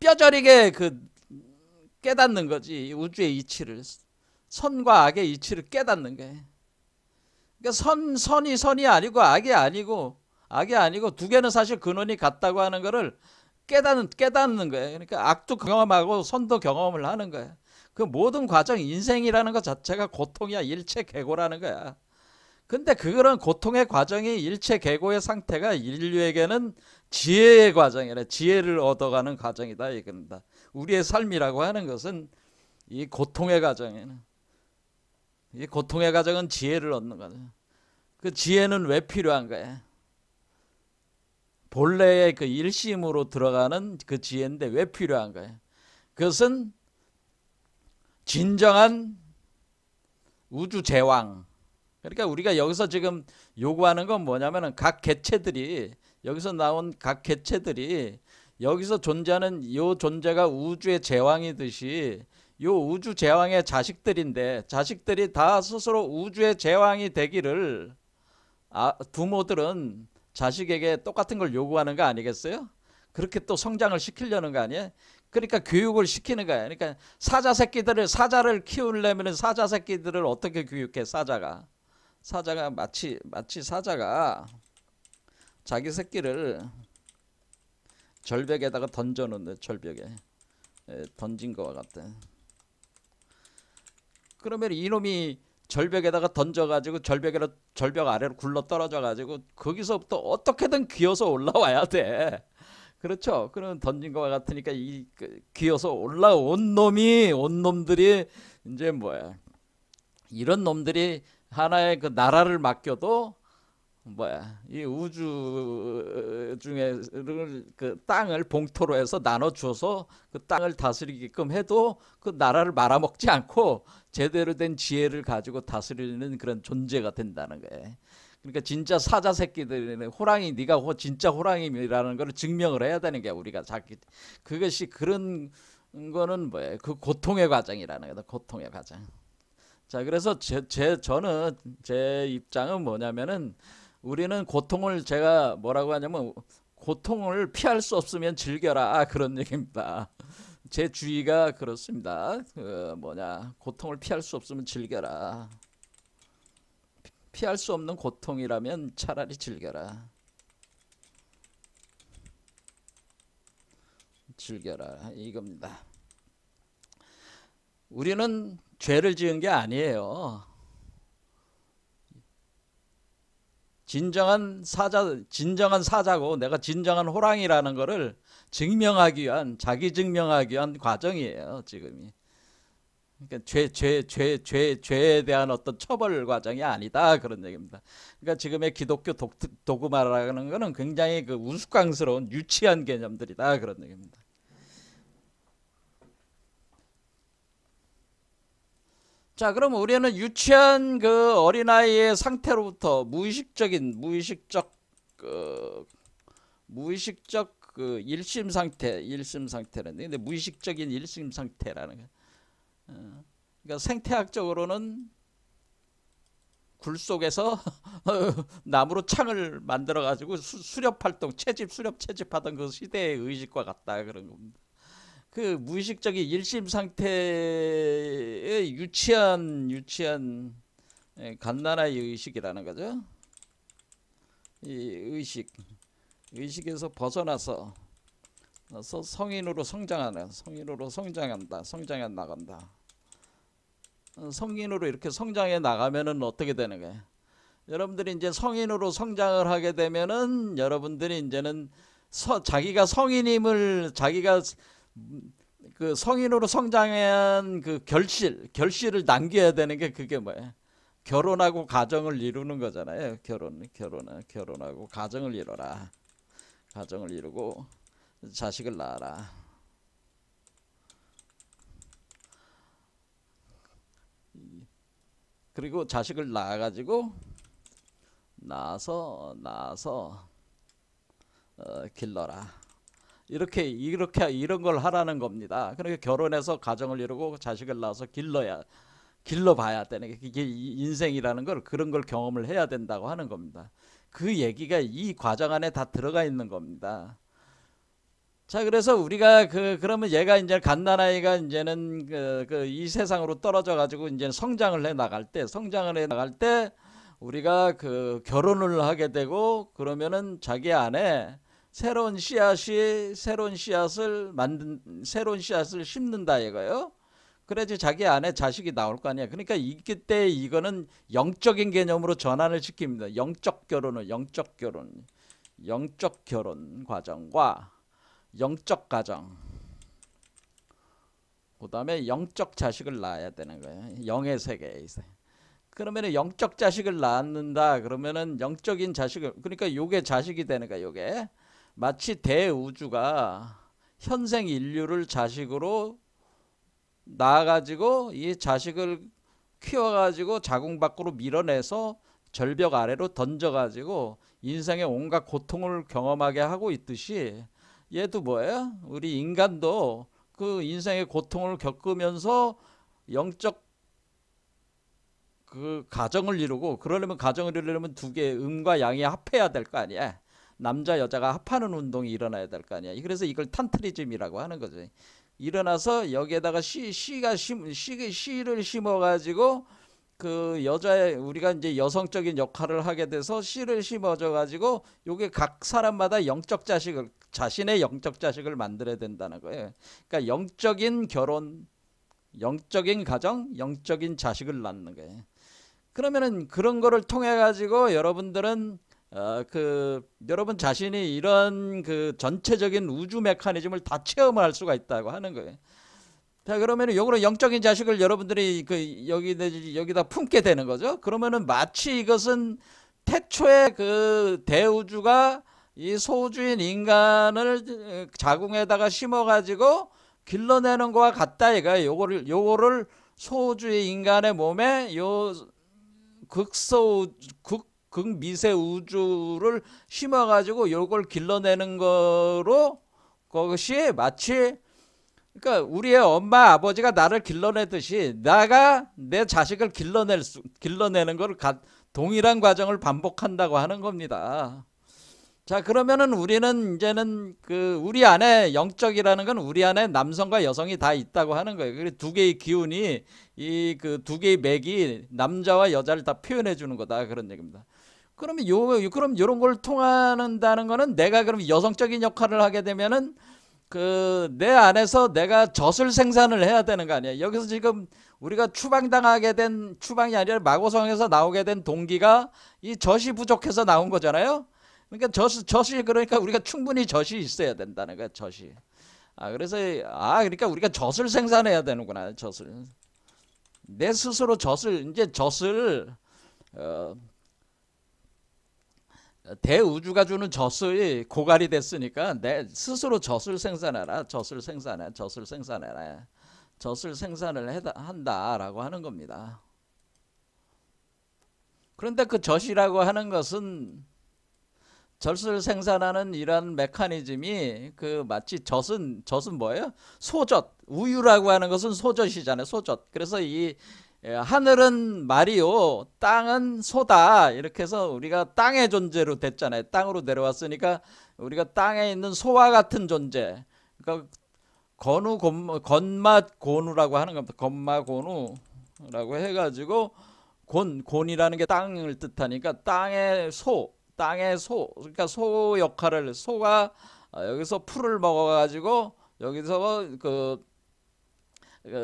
뼈저리게 그 깨닫는 거지. 우주의 이치를, 선과 악의 이치를 깨닫는 거예요. 그러니까 선이 아니고 악이 아니고 두 개는 사실 근원이 같다고 하는 거를 깨닫는 거예요. 그러니까 악도 경험하고 선도 경험을 하는 거예요. 그 모든 과정, 인생이라는 것 자체가 고통이야. 일체계고라는 거야. 근데 그런 고통의 과정이, 일체계고의 상태가 인류에게는 지혜의 과정이라, 지혜를 얻어가는 과정이다 이겁니다. 우리의 삶이라고 하는 것은 이 고통의 과정이에요. 이 고통의 과정은 지혜를 얻는 거죠. 그 지혜는 왜 필요한 거야? 본래의 그 일심으로 들어가는 그 지혜인데 왜 필요한 거야? 그것은 진정한 우주 제왕. 그러니까 우리가 여기서 지금 요구하는 건 뭐냐면은 각 개체들이, 여기서 나온 각 개체들이 여기서 존재하는 요 존재가 우주의 제왕이듯이 요 우주 제왕의 자식들인데, 자식들이 다 스스로 우주의 제왕이 되기를 부모들은 자식에게 똑같은 걸 요구하는 거 아니겠어요? 그렇게 또 성장을 시키려는 거 아니에요? 그러니까 교육을 시키는 거야. 그러니까 사자를 키우려면 사자 새끼들을 어떻게 교육해? 사자가 마치 사자가 자기 새끼를 절벽에다가 던져놓는, 절벽에 던진 것과 같아. 그러면 이놈이 절벽에다가 던져가지고 절벽 아래로 굴러 떨어져가지고 거기서부터 어떻게든 기어서 올라와야 돼. 그렇죠? 그런 던진 것과 같으니까 기어서 올라온 놈들이 이제 뭐야? 이런 놈들이 하나의 그 나라를 맡겨도 이 우주 중에 그 땅을 봉토로 해서 나눠 주어서 그 땅을 다스리게끔 해도 그 나라를 말아먹지 않고 제대로 된 지혜를 가지고 다스리는 그런 존재가 된다는 거예요. 그러니까 진짜 사자 새끼들은 호랑이, 네가 진짜 호랑이라는 걸 증명을 해야 되는 게 우리가 그것이, 그런 거는 그 고통의 과정이라는 거다. 고통의 과정. 자, 그래서 저는 제 입장은 뭐냐면은, 우리는 고통을, 제가 뭐라고 하냐면 고통을 피할 수 없으면 즐겨라, 그런 얘기입니다. 제 주의가 그렇습니다. 고통을 피할 수 없으면 즐겨라. 피할 수 없는 고통이라면 차라리 즐겨라. 이겁니다. 우리는 죄를 지은 게 아니에요. 진정한 사자고 내가 진정한 호랑이라는 거를 자기 증명하기 위한 과정이에요, 지금이. 그러니까 죄에 대한 어떤 처벌 과정이 아니다, 그런 얘기입니다. 그러니까 지금의 기독교 도구마라는 거는 굉장히 그 우스꽝스러운 유치한 개념들이다, 그런 얘기입니다. 자, 그럼 우리는 유치한 그 어린아이의 상태로부터 무의식적 그 일심 상태라는데, 근데 무의식적인 일심 상태라는 거. 그러니까 생태학적으로는 굴 속에서 나무로 창을 만들어 가지고 수렵 채집하던 그 시대의 의식과 같다, 그런 겁니다. 그 무의식적인 일심 상태의 유치한 갓난아이 의식이라는 거죠. 이 의식에서 벗어나서 성인으로 성장해 나간다. 성인으로 이렇게 성장해 나가면은 어떻게 되는 거예요? 여러분들이 이제 성인으로 성장을 하게 되면은, 여러분들이 이제는 자기가 성인임을, 자기가 그 성인으로 성장한 그 결실을 남겨야 되는 게, 그게 뭐예요? 결혼하고 가정을 이루는 거잖아요. 결혼하고 가정을 이뤄라. 가정을 이루고 자식을 낳아라. 그리고 자식을 낳아가지고 낳아서 길러라. 이런 걸 하라는 겁니다. 그러니까 결혼해서 가정을 이루고 자식을 낳아서 길러봐야 되는 게, 이게 인생이라는 걸, 그런 걸 경험을 해야 된다고 하는 겁니다. 그 얘기가 이 과정 안에 다 들어가 있는 겁니다. 자, 그래서 우리가 그러면 얘가 이제 갓난아이가 이제는 이 세상으로 떨어져 가지고 이제 성장을 해 나갈 때 우리가 결혼을 하게 되고 그러면은 자기 안에 새로운 씨앗을 심는다 이거예요. 그래야지 자기 안에 자식이 나올 거 아니야. 그러니까 이때 이거는 영적인 개념으로 전환을 시킵니다. 영적 결혼 과정과 영적 가정, 그 다음에 영적 자식을 낳아야 되는 거예요. 영의 세계에 있어요. 그러면은 영적 자식을 낳는다 그러면은 영적인 자식을, 그러니까 요게 자식이 되는 거야. 요게 마치 대우주가 현생 인류를 자식으로 낳아가지고 이 자식을 키워가지고 자궁 밖으로 밀어내서 절벽 아래로 던져가지고 인생의 온갖 고통을 경험하게 하고 있듯이, 얘도 뭐예요? 우리 인간도 그 인생의 고통을 겪으면서 영적 가정을 이루고, 그러려면 가정을 이루려면 두 개의 음과 양이 합해야 될 거 아니야. 남자 여자가 합하는 운동이 일어나야 될 거 아니야. 그래서 이걸 탄트리즘이라고 하는 거죠. 일어나서 여기에다가 씨를 심어가지고 여자의, 우리가 이제 여성적인 역할을 하게 돼서 씨를 심어져 가지고 요게 각 사람마다 자신의 영적 자식을 만들어야 된다는 거예요. 그러니까 영적인 결혼, 영적인 가정, 영적인 자식을 낳는 거예요. 그러면은 그런 거를 통해 가지고 여러분들은 여러분 자신이 이런 전체적인 우주 메커니즘을 다 체험을 할 수가 있다고 하는 거예요. 자, 그러면은 요거는 영적인 자식을 여러분들이 여기다 품게 되는 거죠. 그러면은 마치 이것은 태초에 대우주가 이 소주인 인간을 자궁에다가 심어가지고 길러내는 거와 같다 이거야. 요거를 소주의 인간의 몸에 극미세 우주를 심어가지고 요걸 길러내는 거로, 그것이 마치, 그러니까 우리의 엄마 아버지가 나를 길러내듯이 내가 내 자식을 길러내는 걸 동일한 과정을 반복한다고 하는 겁니다. 자, 그러면은 우리는 이제는 우리 안에 영적이라는 건 우리 안에 남성과 여성이 다 있다고 하는 거예요. 그리고 두 개의 기운이, 두 개의 맥이 남자와 여자를 다 표현해 주는 거다, 그런 얘기입니다. 그러면 그럼 이런 걸 통한다는 거는, 내가 그럼 여성적인 역할을 하게 되면은 내 안에서 내가 젖을 생산을 해야 되는 거 아니야. 여기서 지금 우리가 추방이 아니라 마고성에서 나오게 된 동기가 이 젖이 부족해서 나온 거잖아요. 그러니까 그러니까 우리가 충분히 젖이 있어야 된다는 거야, 젖이. 그러니까 우리가 젖을 생산해야 되는구나, 젖을. 내 스스로 젖을 대우주가 주는 젖이 고갈이 됐으니까 내 스스로 젖을 생산해라. 젖을 생산을 한다라고 하는 겁니다. 그런데 그 젖이라고 하는 것은, 젖을 생산하는 이런 메커니즘이 마치 젖은 뭐예요? 소젖. 우유라고 하는 것은 소젖이잖아요. 소젖. 그래서 하늘은 말이요, 땅은 소다. 이렇게 해서 우리가 땅의 존재로 됐잖아요. 땅으로 내려왔으니까 우리가 땅에 있는 소와 같은 존재. 그러니까 건맛 고누라고 하는 겁니다. 건마 고누라고 해가지고, 곤이라는 게 땅을 뜻하니까 땅의 소. 그러니까 소 역할을, 소가 여기서 풀을 먹어가지고 여기서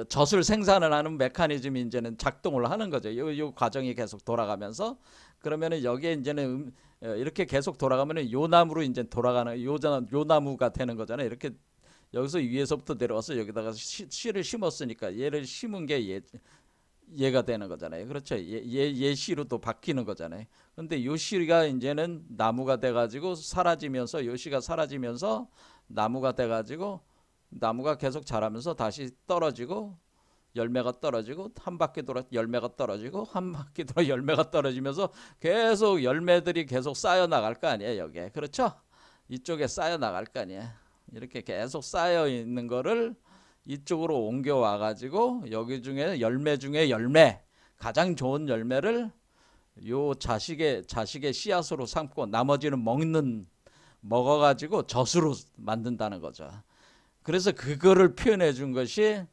젖을 생산을 하는 메커니즘이 이제는 작동을 하는 거죠. 요 과정이 계속 돌아가면서, 그러면은 여기에 이제는 이렇게 계속 돌아가면은 요나무로 이제 돌아가는, 요나무가 되는 거잖아요. 이렇게 여기서 위에서부터 내려와서 여기다가 씨를 심었으니까 얘를 심은 게 얘가 되는 거잖아요. 그렇죠. 얘 씨로 또 바뀌는 거잖아요. 근데 요 씨가 이제는 나무가 돼가지고 사라지면서, 요 씨가 사라지면서 나무가 돼가지고, 나무가 계속 자라면서 다시 떨어지고, 열매가 떨어지고, 한 바퀴 돌아 열매가 떨어지고, 한 바퀴 돌아 열매가 떨어지면서 계속 열매들이 계속 쌓여 나갈 거 아니에요, 여기에. 그렇죠? 이쪽에 쌓여 나갈 거 아니에요. 이렇게 계속 쌓여 있는 거를 이쪽으로 옮겨와 가지고, 여기 중에 열매 중에 가장 좋은 열매를 요 자식의 씨앗으로 삼고, 나머지는 먹어가지고 젖으로 만든다는 거죠. 그래서 그거를 표현해 준 것이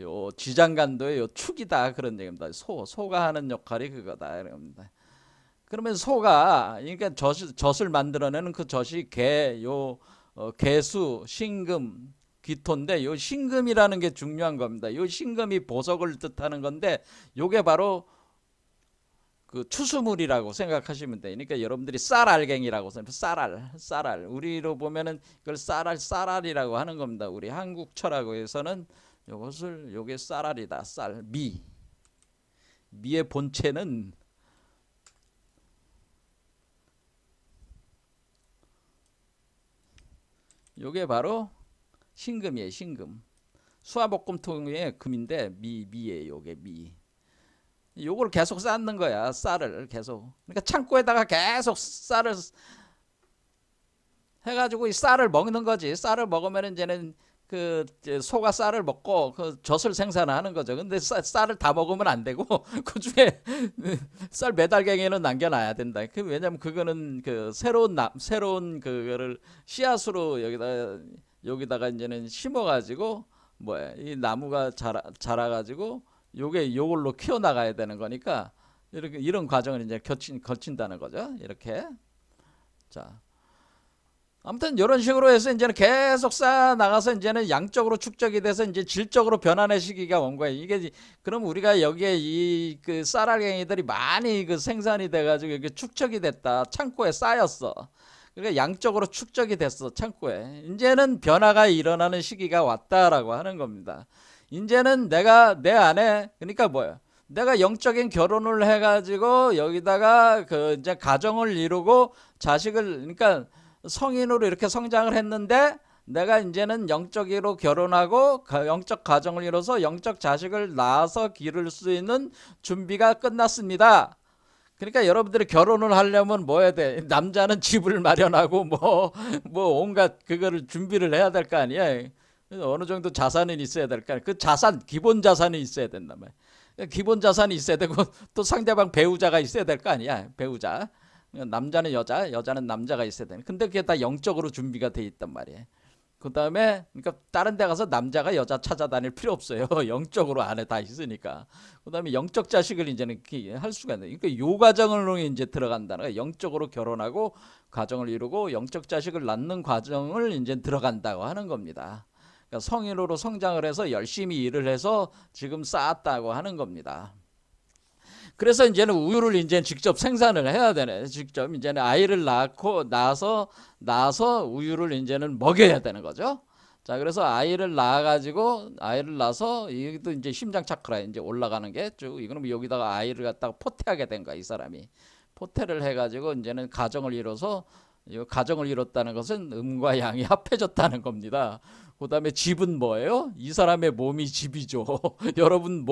요 지장간도의 요 축이다 그런 얘기입니다. 소가 하는 역할이 그거다 이럽니다. 그러면 소가 그러니까 젖을 만들어내는 그 젖이 개수, 신금, 귀토인데 요 신금이라는 게 중요한 겁니다. 요 신금이 보석을 뜻하는 건데 요게 바로 그 추수물이라고 생각하시면 돼요. 그러니까 여러분들이 쌀알갱이라고 쌀알 우리로 보면은 그걸 쌀알이라고 하는 겁니다. 우리 한국 철학에서는 요게 쌀알이다. 미의 본체는 요게 바로 신금이에요. 신금. 수화복금통의 금인데 미예요. 요게 미. 요걸 계속 쌓는 거야. 쌀을 계속. 그러니까 창고에다가 계속 쌀을 해가지고 이 쌀을 먹는 거지. 쌀을 먹으면 이제는 그 소가 쌀을 먹고 그 젖을 생산하는 거죠. 근데 쌀을 다 먹으면 안 되고 그 중에 쌀 매달갱이는 남겨놔야 된다. 왜냐면 그거는 그 새로운 그거를 씨앗으로 여기다가 이제는 심어가지고 뭐야 이 나무가 자라가지고 요걸로 키워나가야 되는 거니까 이런 과정을 이제 거친다는 거죠. 이렇게. 자. 아무튼 이런 식으로 해서 이제는 계속 쌓아 나가서 이제는 양적으로 축적이 돼서 이제 질적으로 변환의 시기가 온 거예요. 이게 그럼 우리가 여기에 이 그 쌀알갱이들이 많이 그 생산이 돼가지고 이게 축적이 됐다. 창고에 쌓였어. 그러니까 양적으로 축적이 됐어. 창고에. 이제는 변화가 일어나는 시기가 왔다라고 하는 겁니다. 이제는 내가 내 안에 그러니까 뭐야? 내가 영적인 결혼을 해가지고 여기다가 그 이제 가정을 이루고 자식을 그러니까 성인으로 이렇게 성장을 했는데 내가 이제는 영적으로 결혼하고 영적 가정을 이뤄서 영적 자식을 낳아서 기를 수 있는 준비가 끝났습니다. 그러니까 여러분들이 결혼을 하려면 뭐 해야 돼? 남자는 집을 마련하고 뭐 온갖 그거를 준비를 해야 될 거 아니야. 어느 정도 자산은 있어야 될 거 아니야. 그 자산 기본 자산이 있어야 된단 말이야. 기본 자산이 있어야 되고 또 상대방 배우자가 있어야 될 거 아니야. 배우자. 남자는 여자는 남자가 있어야 되는. 근데 그게 다 영적으로 준비가 돼 있단 말이에요. 그 다음에 그러니까 다른 데 가서 남자가 여자 찾아다닐 필요 없어요. 영적으로 안에 다 있으니까. 그 다음에 영적 자식을 이제는 할 수가 있는. 그러니까 요 과정으로 이제 들어간다는 거예요. 영적으로 결혼하고 가정을 이루고 영적 자식을 낳는 과정을 이제 들어간다고 하는 겁니다. 그러니까 성인으로 성장을 해서 열심히 일을 해서 지금 쌓았다고 하는 겁니다. 그래서 이제는 우유를 이제 직접 생산을 해야 되네. 직접 이제는 아이를 낳아서 우유를 이제는 먹여야 되는 거죠. 자, 그래서 아이를 낳아서 이것도 이제 심장 차크라 이제 올라가는 게 쭉 이거는 여기다가 아이를 갖다가 포태하게 된 거야, 이 사람이. 포태를 해가지고 이제는 가정을 이뤄서 가정을 이뤘다는 것은 음과 양이 합해졌다는 겁니다. 그 다음에 집은 뭐예요? 이 사람의 몸이 집이죠. 여러분은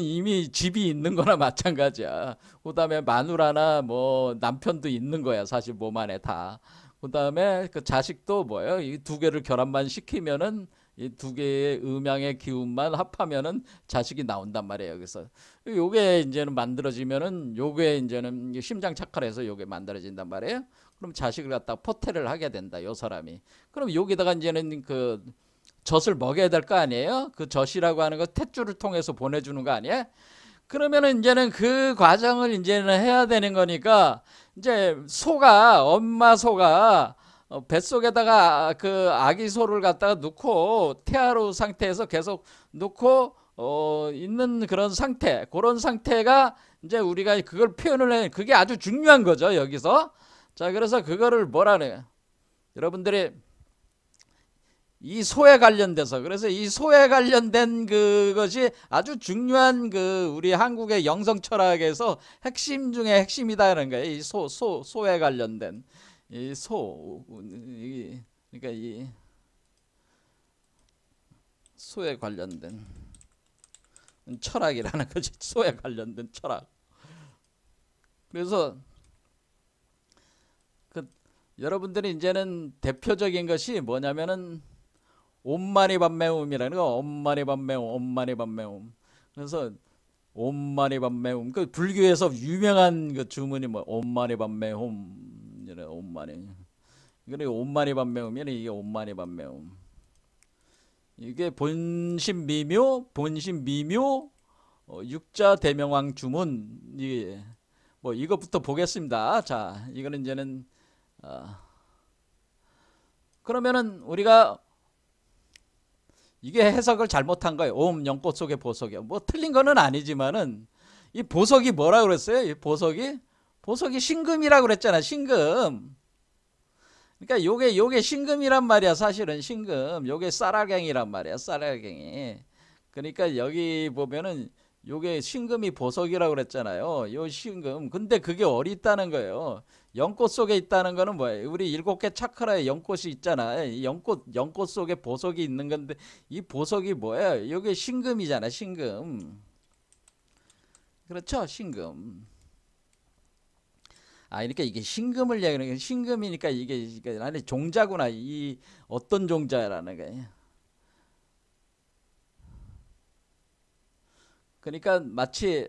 이미 집이 있는 거나 마찬가지야. 그 다음에 마누라나 뭐 남편도 있는 거야. 사실 몸 안에 다. 그 다음에 그 자식도 뭐예요? 이 두 개를 결합만 시키면은 이 두 개의 음양의 기운만 합하면은 자식이 나온단 말이에요. 그래서 요게 이제는 만들어지면은 요게 이제는 심장 착화해서 요게 만들어진단 말이에요. 그럼 자식을 갖다가 포태를 하게 된다. 요 사람이. 그럼 여기다가 이제는 그 젖을 먹여야 될 거 아니에요? 그 젖이라고 하는 거 탯줄을 통해서 보내주는 거 아니에요? 그러면은 이제는 그 과정을 이제는 해야 되는 거니까 이제 엄마 소가 뱃속에다가 그 아기 소를 갖다가 넣고 태아로 상태에서 계속 넣고 있는 그런 상태, 그런 상태가 이제 우리가 그걸 표현을 해. 그게 아주 중요한 거죠, 여기서. 자, 그래서 그거를 뭐라 그래요? 여러분들이 이 소에 관련돼서 그래서 이 소에 관련된 그것이 아주 중요한 그 우리 한국의 영성 철학에서 핵심 중에 핵심이다라는 거예요. 이 소에 관련된 그러니까 이 소에 관련된 철학이라는 거지. 소에 관련된 철학. 그래서 여러분들이 이제는 대표적인 것이 뭐냐면은 옴마니 밤매움이라는 거. 옴마니 밤매움. 그래서 옴마니 밤매움. 그 불교에서 유명한 그 주문이 뭐 옴마니 밤매움. 옴마니. 그리고 온만이 반매음이면 이게 온만이 반매음. 이게 본심미묘, 본심미묘, 육자 대명왕 주문. 이게 뭐 이것부터 보겠습니다. 자, 이거는 이제는 그러면은 우리가 이게 해석을 잘못한 거예요. 옴 연꽃 속의 보석이요. 뭐 틀린 거는 아니지만은 이 보석이 뭐라 그랬어요? 이 보석이 신금이라고 그랬잖아. 신금. 그러니까 요게 신금이란 말이야. 사실은 신금. 요게 쌀알갱이란 말이야. 쌀알갱이. 그러니까 여기 보면은 요게 신금이 보석이라고 그랬잖아요. 요 신금. 근데 그게 어디 있다는 거예요? 연꽃 속에 있다는 거는 뭐예요? 우리 7개 차크라에 연꽃이 있잖아. 이 연꽃 속에 보석이 있는 건데 이 보석이 뭐예요? 요게 신금이잖아. 신금. 그렇죠? 신금. 그러니까 이게 신금을 얘기하는 게 신금이니까 이게 아니 종자구나. 이 어떤 종자라는 거예요. 그러니까 마치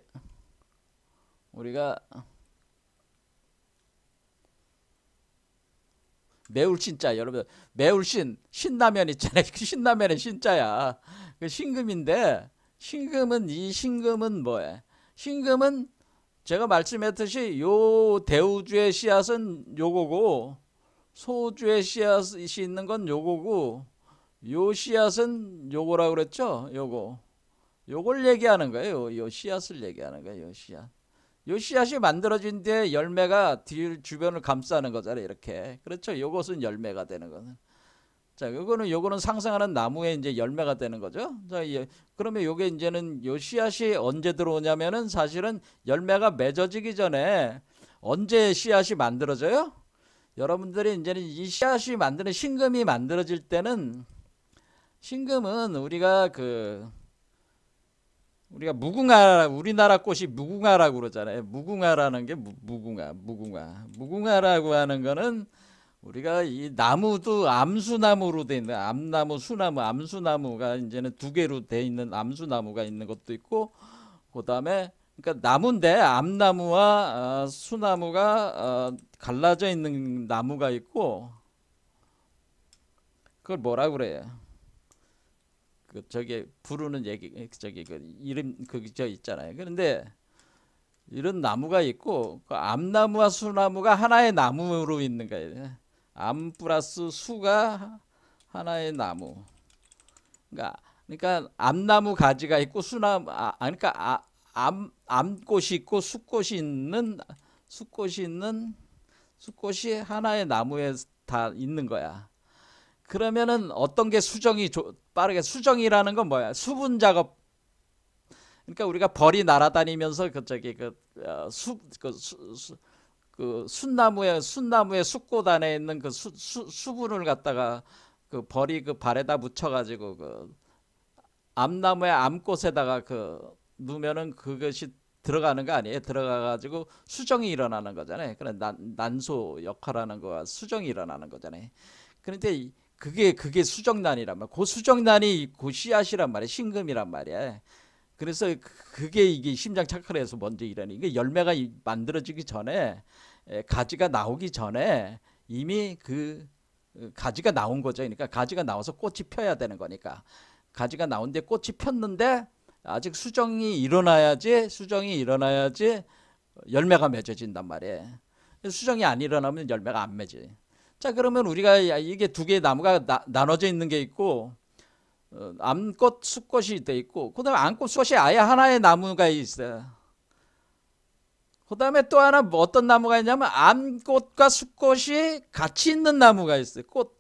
우리가 매울신자 여러분 매울신 신라면 있잖아요. 그 신라면의 신자야. 그 신금인데 신금은 이 신금은 뭐야? 신금은 제가 말씀했듯이 요 대우주의 씨앗은 요거고 소주의 씨앗이 있는 건 요거고 요 씨앗은 요거라 그랬죠? 요걸 얘기하는 거예요. 요 씨앗을 얘기하는 거예요. 요 씨앗. 요 씨앗이 만들어진 뒤에 열매가 뒤 주변을 감싸는 거잖아요. 이렇게. 그렇죠? 요것은 열매가 되는 거는. 자, 요거는 상생하는 나무에 이제 열매가 되는 거죠. 자, 그러면 요게 이제는 요 씨앗이 언제 들어오냐면은 사실은 열매가 맺어지기 전에 언제 씨앗이 만들어져요? 여러분들이 이제는 이 씨앗이 만드는 신금이 만들어질 때는 신금은 우리가 무궁화 우리나라 꽃이 무궁화라고 그러잖아요. 무궁화라는 게 무궁화라고 하는 거는 우리가 이 나무도 암수나무로 돼 있는 암나무, 수나무, 암수나무가 이제는 2개로 돼 있는 암수나무가 있는 것도 있고 그다음에 그러니까 나무인데 암나무와 수나무가 갈라져 있는 나무가 있고 그걸 뭐라 그래요? 저기 부르는 얘기 저기 그 이름 저 있잖아요. 그런데 이런 나무가 있고 그 암나무와 수나무가 하나의 나무로 있는 거예요. 암 플러스 수가 하나의 나무. 그러니까 암나무 가지가 있고 수나무 그러니까 암꽃이 있고 숫꽃이 하나의 나무에 다 있는 거야. 그러면은 어떤 게 빠르게 수정이라는 건 뭐야? 수분 작업. 그러니까 우리가 벌이 날아다니면서 순나무의 숫꽃 안에 있는 그 수분을 갖다가 그 벌이 그 발에다 묻혀가지고 그 암나무의 암꽃에다가 넣으면은 그것이 들어가는 거 아니에요? 들어가가지고 수정이 일어나는 거잖아요. 그래 난소 역할하는 거와 수정이 일어나는 거잖아요. 그런데 그게 수정란이란 말이야. 그 수정란이 그 씨앗이란 말이야. 신금이란 말이야. 그래서 이게 심장 차크라에서 먼저 일어나는 이게 열매가 만들어지기 전에 가지가 나오기 전에 이미 그 가지가 나온 거죠. 그러니까 가지가 나와서 꽃이 펴야 되는 거니까 가지가 나온데 꽃이 폈는데 아직 수정이 일어나야지 열매가 맺어진단 말이에요. 수정이 안 일어나면 열매가 안 맺어요. 자, 그러면 우리가 이게 2개의 나무가 나눠져 있는 게 있고 암꽃, 숫꽃이 돼 있고 그 다음에 암꽃, 숫꽃이 아예 하나의 나무가 있어요. 그 다음에 또 하나 어떤 나무가 있냐면 암꽃과 숫꽃이 같이 있는 나무가 있어요. 꽃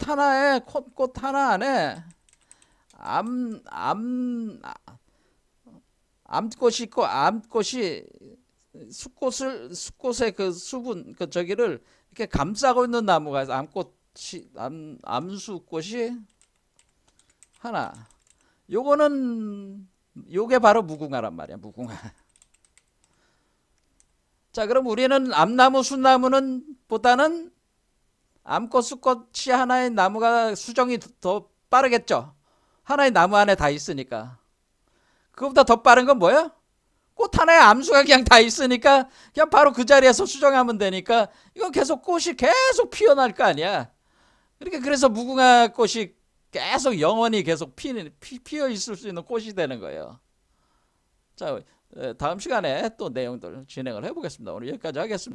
하나 안에 암꽃이 있고 암꽃이 숫꽃의 그 수분 저기를 이렇게 감싸고 있는 나무가 있어요. 암수꽃이 하나. 요게 바로 무궁화란 말이야. 무궁화. 자, 그럼 우리는 암나무, 순나무는 보다는 암꽃, 숫꽃이 하나의 나무가 수정이 더 빠르겠죠. 하나의 나무 안에 다 있으니까. 그거보다 더 빠른 건 뭐야? 꽃 하나에 암수가 그냥 다 있으니까 그냥 바로 그 자리에서 수정하면 되니까 이건 계속 꽃이 계속 피어날 거 아니야. 그러니까 그래서 무궁화 꽃이 계속 영원히 계속 피어 있을 수 있는 꽃이 되는 거예요. 자, 다음 시간에 또 내용들 진행을 해보겠습니다. 오늘 여기까지 하겠습니다.